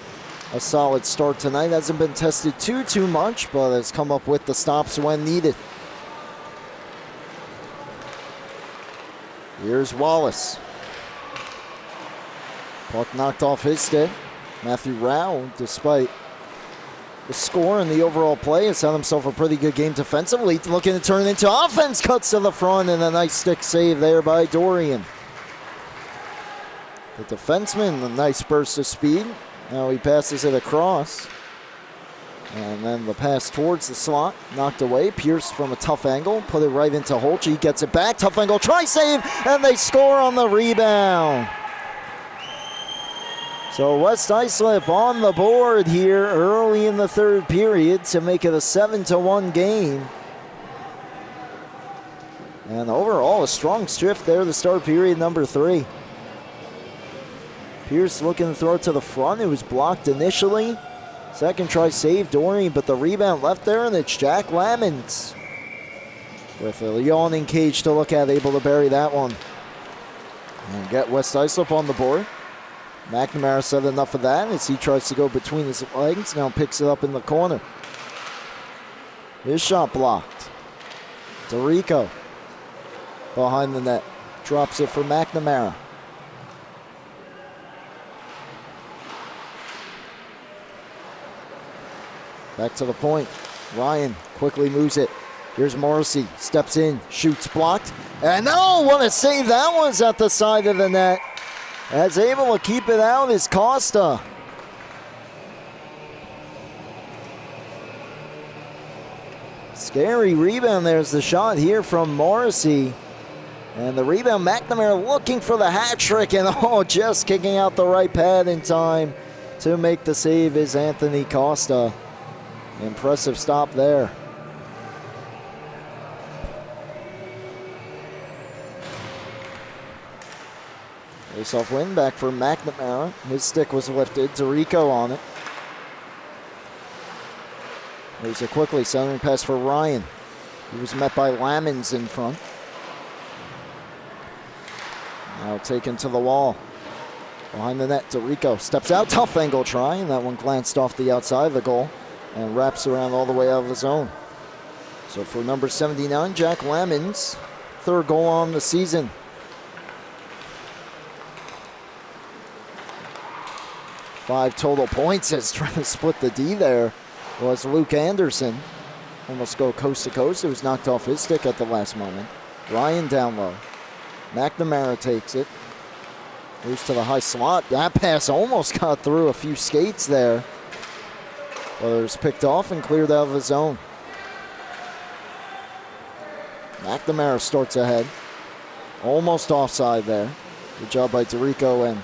A: a solid start tonight. Hasn't been tested too much, but has come up with the stops when needed. Here's Wallace. Puck knocked off his stick. Matthew Rao, despite the score and the overall play, has had himself a pretty good game defensively. Looking to turn it into offense. Cuts to the front, and a nice stick save there by Dorian. The defenseman, a nice burst of speed. Now he passes it across. And then the pass towards the slot, knocked away. Pierce from a tough angle, put it right into Hauppauge. Gets it back, tough angle, try save, and they score on the rebound. So West Islip on the board here early in the third period to make it a 7-1 game. And overall, a strong shift there to start period number 3. Pierce looking to throw it to the front. It was blocked initially. Second try saved Dorian, but the rebound left there, and it's Jack Lamons with a yawning cage to look at, able to bury that one. And get West Islip on the board. McNamara said enough of that as he tries to go between his legs. Now picks it up in the corner. His shot blocked. DeRico behind the net. Drops it for McNamara. Back to the point. Ryan quickly moves it. Here's Morrissey. Steps in. Shoots blocked. And oh, what a save that was at the side of the net. As able to keep it out is Costa. Scary rebound. There's the shot here from Morrissey. And the rebound, McNamara looking for the hat trick. And oh, just kicking out the right pad in time to make the save is Anthony Costa. Impressive stop there. Face-off win back for McNamara. His stick was lifted. DeRico on it. Moves it quickly. Centering pass for Ryan. He was met by Lamons in front. Now taken to the wall. Behind the net, DeRico steps out. Tough angle try, and that one glanced off the outside of the goal and wraps around all the way out of the zone. So for number 79, Jack Lamons, third goal on the season. Five total points as trying to split the D there was Luke Anderson. Almost go coast to coast. It was knocked off his stick at the last moment. Ryan down low. McNamara takes it. Moves to the high slot. That pass almost got through a few skates there. But it was picked off and cleared out of the zone. McNamara starts ahead. Almost offside there. Good job by DeRico and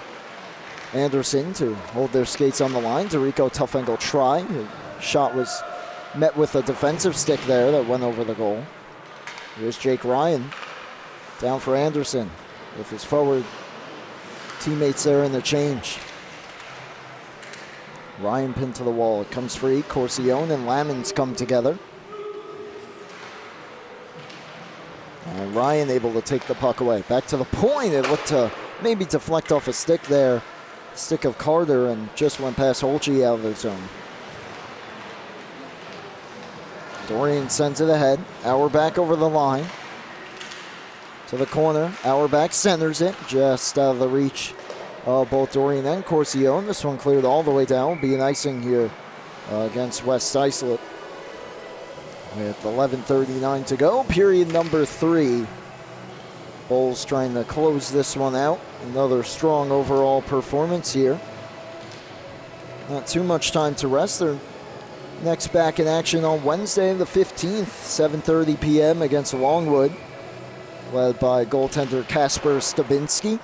A: Anderson to hold their skates on the line. DeRico, tough angle try. His shot was met with a defensive stick there that went over the goal. Here's Jake Ryan. Down for Anderson with his forward teammates there in the change. Ryan pinned to the wall. It comes free. Corsione and Lamons come together. And Ryan able to take the puck away. Back to the point. It looked to maybe deflect off a stick there. Stick of Carter, and just went past Hauppauge out of the zone. Dorian sends it ahead. Auerbach over the line. To the corner. Auerbach centers it. Just out of the reach of both Dorian and Corsione. This one cleared all the way down. Be an icing here against West Islip. With 11:39 to go. Period number 3. Bulls trying to close this one out. Another strong overall performance here. Not too much time to rest. They're next back in action on Wednesday the 15th, 7:30 p.m. against Longwood, led by goaltender Kasper Stabinski.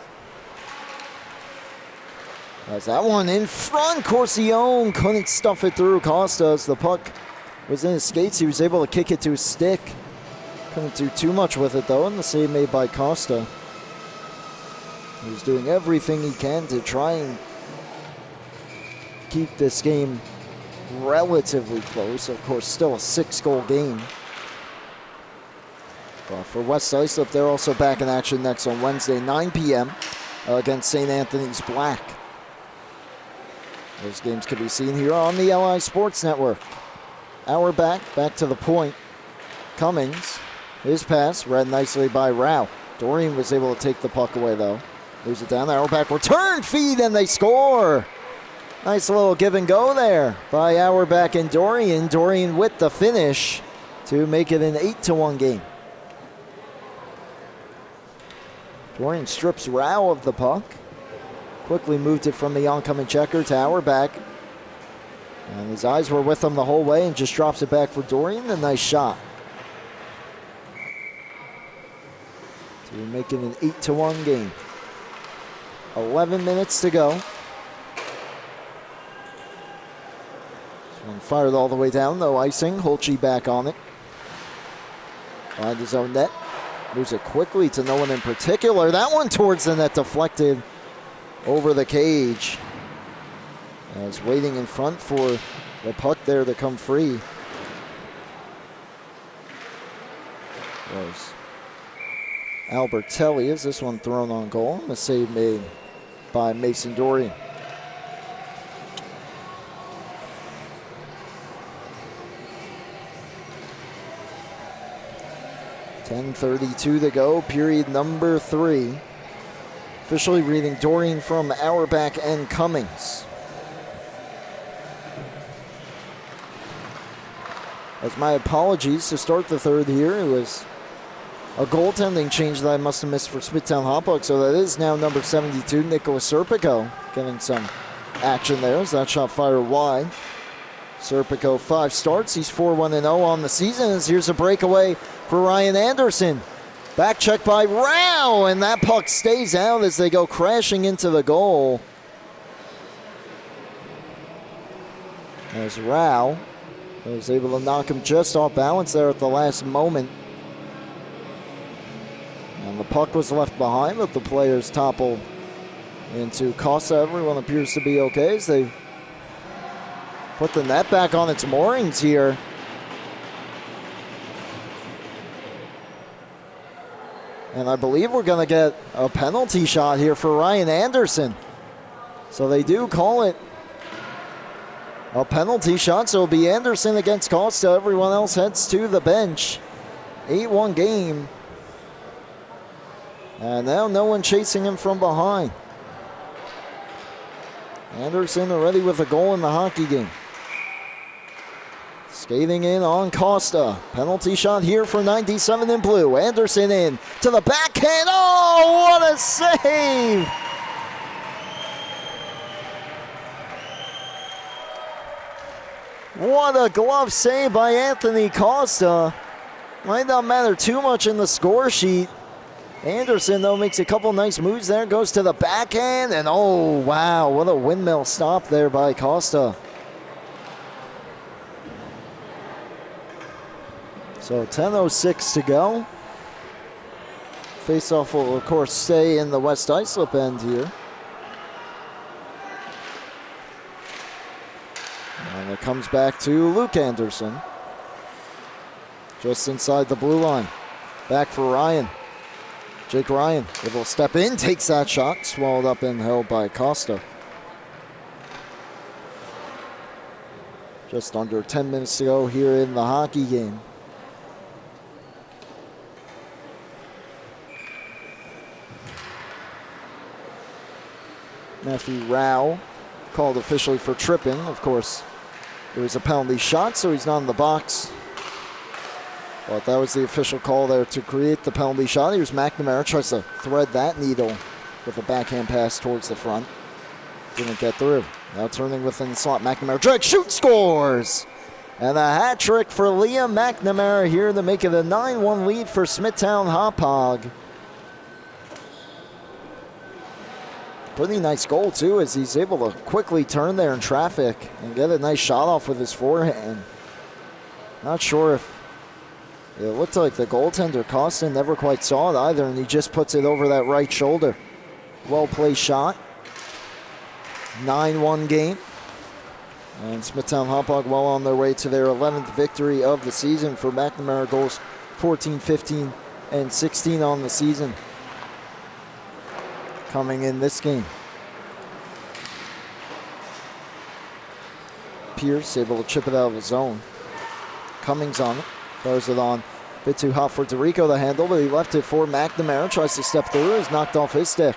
A: As that one in front, Corsione couldn't stuff it through Costa as the puck was in his skates. He was able to kick it to his stick. Couldn't do too much with it though, and the save made by Costa. He was doing everything he can to try and keep this game relatively close. Of course, still a 6-goal game. But for West Islip, they're also back in action next on Wednesday, 9 p.m. Against St. Anthony's Black. Those games can be seen here on the LI Sports Network. Auerbach back to the point. Cummings, his pass read nicely by Rao. Dorian was able to take the puck away though. Moves it down, Auerbach return feed, and they score. Nice little give and go there by Auerbach and Dorian. Dorian with the finish to make it an 8-1 game. Dorian strips Rao of the puck. Quickly moved it from the oncoming checker to Auerbach. And his eyes were with him the whole way and just drops it back for Dorian. A nice shot. So we're making an 8-1 game. 11 minutes to go. This one fired all the way down, no icing. Holchi back on it. Behind his own net. Moves it quickly to no one in particular. That one towards the net, deflected over the cage. As waiting in front for the puck there to come free was Albertelli. Is this one thrown on goal? A save made by Mason Dorian. .10:32 to go, period number 3. Officially reading Dorian from Auerbach and Cummings. As my apologies to start the third here, it was a goaltending change that I must have missed for Smithtown Hauppauge, so that is now number 72, Nicholas Serpico, getting some action there as that shot fired wide. Serpico 5 starts, he's 4-1-0 on the season, as here's a breakaway for Ryan Anderson. Back check by Rao, and that puck stays out as they go crashing into the goal. As Rao was able to knock him just off balance there at the last moment. And the puck was left behind, but the players toppled into Costa. Everyone appears to be okay as they put the net back on its moorings here. And I believe we're going to get a penalty shot here for Ryan Anderson. So they do call it a penalty shot, so it'll be Anderson against Costa. Everyone else heads to the bench. 8-1 game. And now no one chasing him from behind. Anderson already with a goal in the hockey game. Skating in on Costa. Penalty shot here for 97 in blue. Anderson in to the backhand. Oh, what a save! What a glove save by Anthony Costa. Might not matter too much in the score sheet. Anderson, though, makes a couple nice moves there. Goes to the backhand, and oh, wow, what a windmill stop there by Costa. So 10:06 to go. Faceoff will, of course, stay in the West Islip end here. And it comes back to Luke Anderson. Just inside the blue line. Back for Ryan. Jake Ryan able to step in, takes that shot, swallowed up and held by Costa. Just under 10 minutes to go here in the hockey game. Matthew Rao called officially for tripping. Of course, there was a penalty shot, so he's not in the box. But that was the official call there to create the penalty shot. Here's McNamara, tries to thread that needle with a backhand pass towards the front. Didn't get through. Now turning within the slot, McNamara drag, shoot, scores! And a hat trick for Liam McNamara here to make it a 9-1 lead for Smithtown Hauppauge. Pretty nice goal, too, as he's able to quickly turn there in traffic and get a nice shot off with his forehand. Not sure if it looked like the goaltender, Costa, never quite saw it either, and he just puts it over that right shoulder. Well-placed shot. 9-1 game. And Smithtown Hauppauge well on their way to their 11th victory of the season for McNamara goals 14, 15, and 16 on the season. Coming in this game. Pierce able to chip it out of the zone. Cummings on it. Throws it on. A bit too hot for DeRico to handle, but he left it for McNamara. Tries to step through. Is knocked off his stick.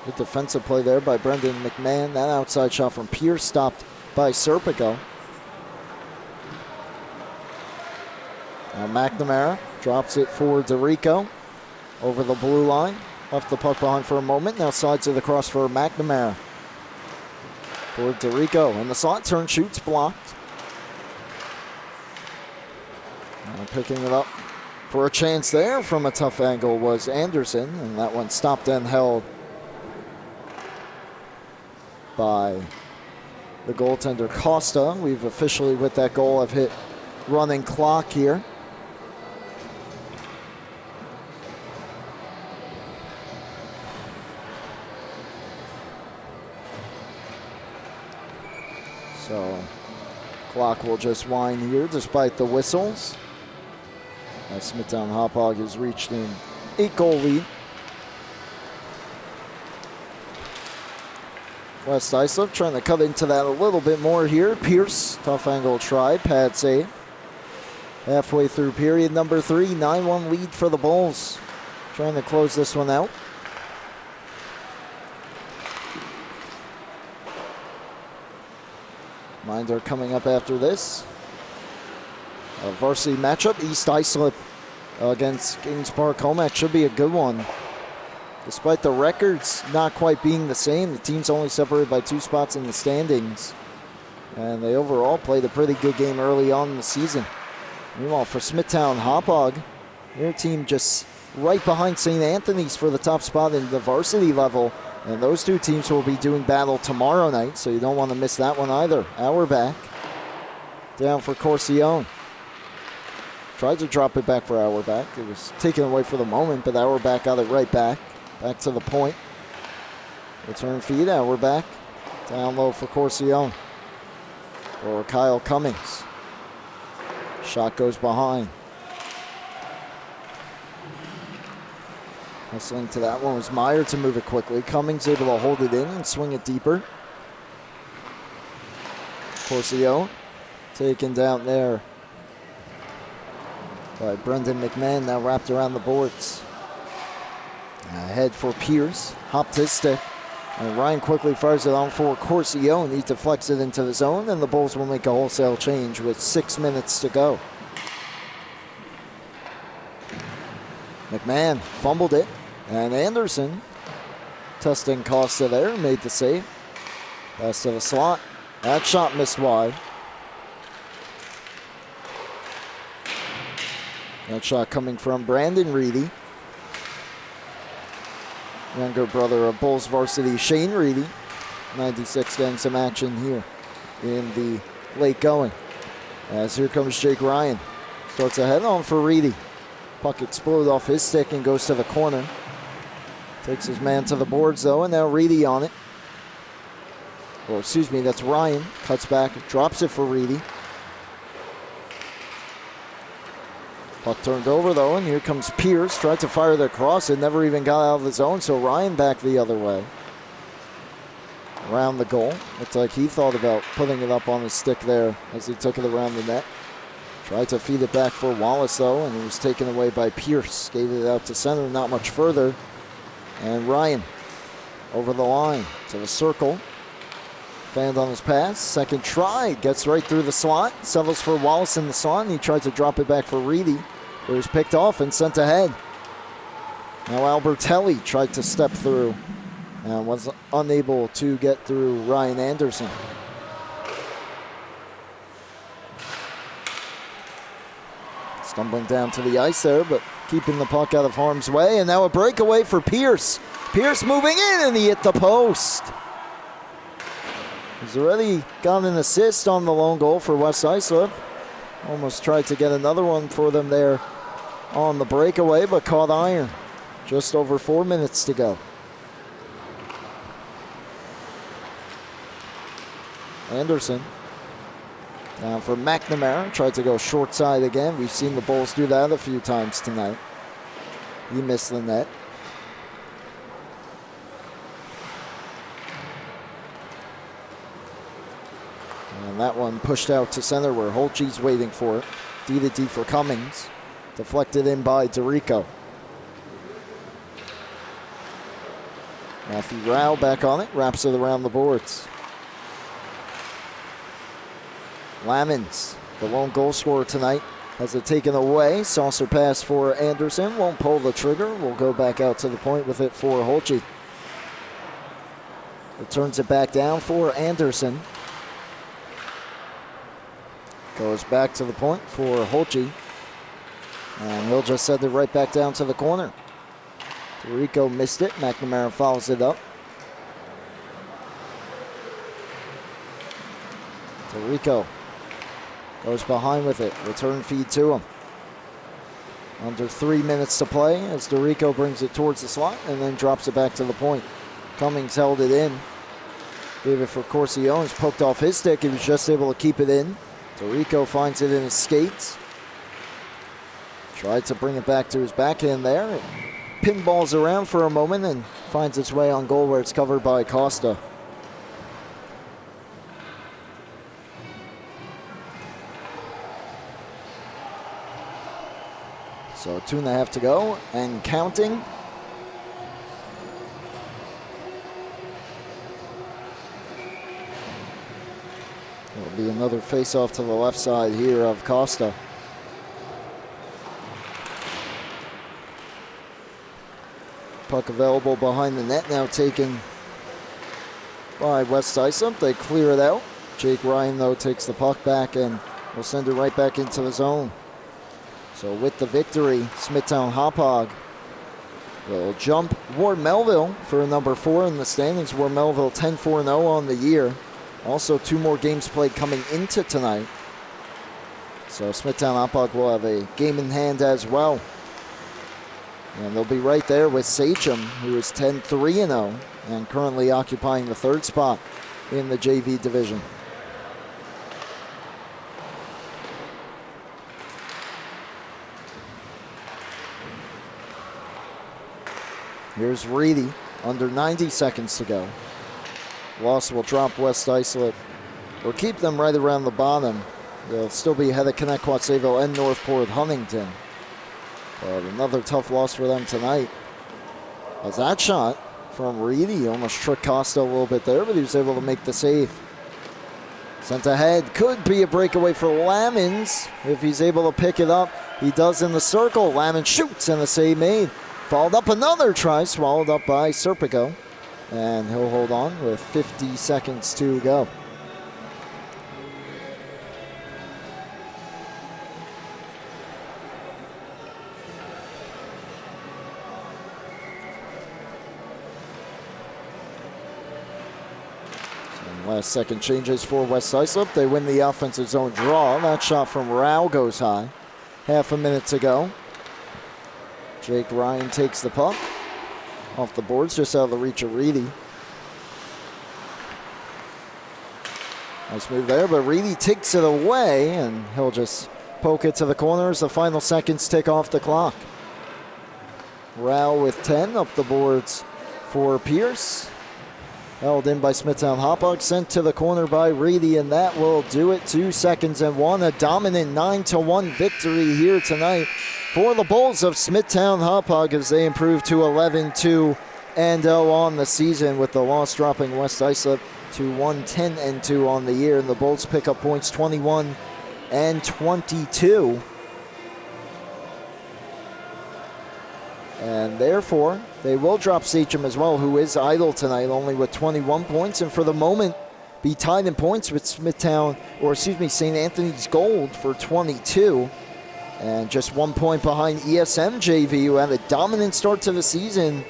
A: Good defensive play there by Brendan McMahon. That outside shot from Pierce stopped by Serpico. Now McNamara drops it for DeRico. over the blue line. Left the puck behind for a moment. Now slides it across for McNamara. For DeRico. And the slot turn shoots blocked. Now picking it up for a chance there from a tough angle was Anderson. And that one stopped and held by the goaltender Costa. We've officially, with that goal, have hit running clock here. So, clock will just wind here despite the whistles. As Smithtown Hauppauge has reached an 8-goal lead. West Islip trying to cut into that a little bit more here. Pierce, tough angle try, pad save. Halfway through period number 3, 9-1 lead for the Bulls. Trying to close this one out. Minder coming up after this. A varsity matchup, East Islip against Kings Park home. That should be a good one. Despite the records not quite being the same, the teams only separated by 2 spots in the standings. And they overall played a pretty good game early on in the season. Meanwhile, for Smithtown Hauppauge, their team just right behind St. Anthony's for the top spot in the varsity level. And those 2 teams will be doing battle tomorrow night, so you don't want to miss that one either. Auerbach down for Corcione. Tried to drop it back for Auerbach. It was taken away for the moment, but Auerbach got it right back. Back to the point. Return feed, Auerbach. Down low for Corcione. Or Kyle Cummings. Shot goes behind. Hustling to that one was Meyer to move it quickly. Cummings able to hold it in and swing it deeper. Corcione taken down there by Brendan McMahon, now wrapped around the boards. Ahead for Pierce, hopped his stick, and Ryan quickly fires it on for Corcione. He deflects it into the zone, and the Bulls will make a wholesale change with 6 minutes to go. McMahon fumbled it, and Anderson, testing Costa there, made the save. Pass to the slot. That shot missed wide. That shot coming from Brandon Reedy. Younger brother of Bulls varsity Shane Reedy. 96 getting some action here in the late going. As here comes Jake Ryan. Starts ahead on for Reedy. Puck exploded off his stick and goes to the corner. Takes his man to the boards though, and now Reedy on it. Or excuse me, that's Ryan. Cuts back, drops it for Reedy. Puck turned over though, and here comes Pierce. Tried to fire the cross, it never even got out of the zone, so Ryan back the other way. Around the goal. Looked like he thought about putting it up on his stick there as he took it around the net. Tried to feed it back for Wallace though, and it was taken away by Pierce. Skated it out to center, not much further. And Ryan over the line to the circle. Fanned on his pass. Second try. Gets right through the slot. Settles for Wallace in the slot. And he tried to drop it back for Reedy. It was picked off and sent ahead. Now Albertelli tried to step through and was unable to get through Ryan Anderson. Stumbling down to the ice there, but keeping the puck out of harm's way. And now a breakaway for Pierce. Pierce moving in, and he hit the post. He's already got an assist on the lone goal for West Islip. Almost tried to get another one for them there on the breakaway, but caught iron. Just over 4 minutes to go. Anderson down for McNamara. Tried to go short side again. We've seen the Bulls do that a few times tonight. He missed the net. And that one pushed out to center where Holtby's waiting for it. D to D for Cummings. Deflected in by DeRico. Matthew Rao back on it. Wraps it around the boards. Lamons, the lone goal scorer tonight has it taken away. Saucer pass for Anderson. Won't pull the trigger. Will go back out to the point with it for Hauppauge. Returns it back down for Anderson. Goes back to the point for Hauppauge. And he'll just send it right back down to the corner. Rico missed it. McNamara follows it up. Rico goes behind with it. Return feed to him. Under 3 minutes to play as DeRico brings it towards the slot and then drops it back to the point. Cummings held it in. Gave it for Corsiones. Poked off his stick. He was just able to keep it in. DeRico finds it in his skates. Tried to bring it back to his backhand there. It pinballs around for a moment and finds its way on goal where it's covered by Costa. So 2.5 to go and counting. There'll be another face-off to the left side here of Costa. Puck available behind the net now, taken by West Islip. They clear it out. Jake Ryan, though, takes the puck back and will send it right back into the zone. So with the victory, Smithtown Hauppauge will jump Ward Melville for number 4 in the standings. Ward Melville 10-4-0 on the year. Also 2 more games played coming into tonight. So Smithtown Hauppauge will have a game in hand as well. And they'll be right there with SCHSHL, who is 10-3-0 and currently occupying the 3rd spot in the JV division. Here's Reedy, under 90 seconds to go. Loss will drop West Islip, or keep them right around the bottom. They'll still be ahead of Connecticut Sayville and Northport Huntington. But another tough loss for them tonight. As that shot from Reedy almost tricked Costa a little bit there, but he was able to make the save. Sent ahead, could be a breakaway for Lamons if he's able to pick it up. He does in the circle. Lamons shoots and the save made. Followed up another try, swallowed up by Serpico. And he'll hold on with 50 seconds to go. Some last second changes for West Islip. They win the offensive zone draw. That shot from Rao goes high. Half a minute to go. Jake Ryan takes the puck off the boards, just out of the reach of Reedy. Nice move there, but Reedy takes it away, and he'll just poke it to the corner as the final seconds tick off the clock. Rao with 10 up the boards for Pierce. Held in by Smithtown Hauppauge, sent to the corner by Reedy, and that will do it. 2 seconds and 1. A dominant 9-1 victory here tonight for the Bulls of Smithtown Hauppauge as they improve to 11-2-0 on the season, with the loss dropping West Islip to 1-10-2 on the year. And the Bulls pick up points 21 and 22. And therefore, they will drop SCHSHL as well, who is idle tonight, only with 21 points, and for the moment be tied in points with St. Anthony's Gold for 22. And just 1 point behind ESM JV, who had a dominant start to the season,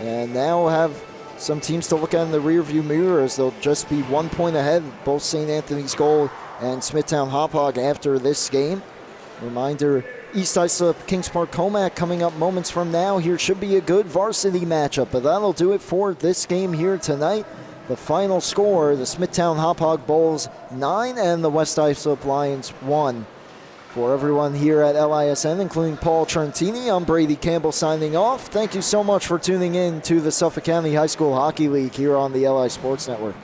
A: and now have some teams to look at in the rearview mirror, as they'll just be 1 point ahead, both St. Anthony's Gold and Smithtown Hauppauge after this game. Reminder, East Islip, Kings Park, Comac coming up moments from now. Here should be a good varsity matchup, but that'll do it for this game here tonight. The final score, the Smithtown Hauppauge Bulls 9 and the West Islip Lions 1. For everyone here at LISN, including Paul Trentini, I'm Brady Campbell signing off. Thank you so much for tuning in to the Suffolk County High School Hockey League here on the LI Sports Network.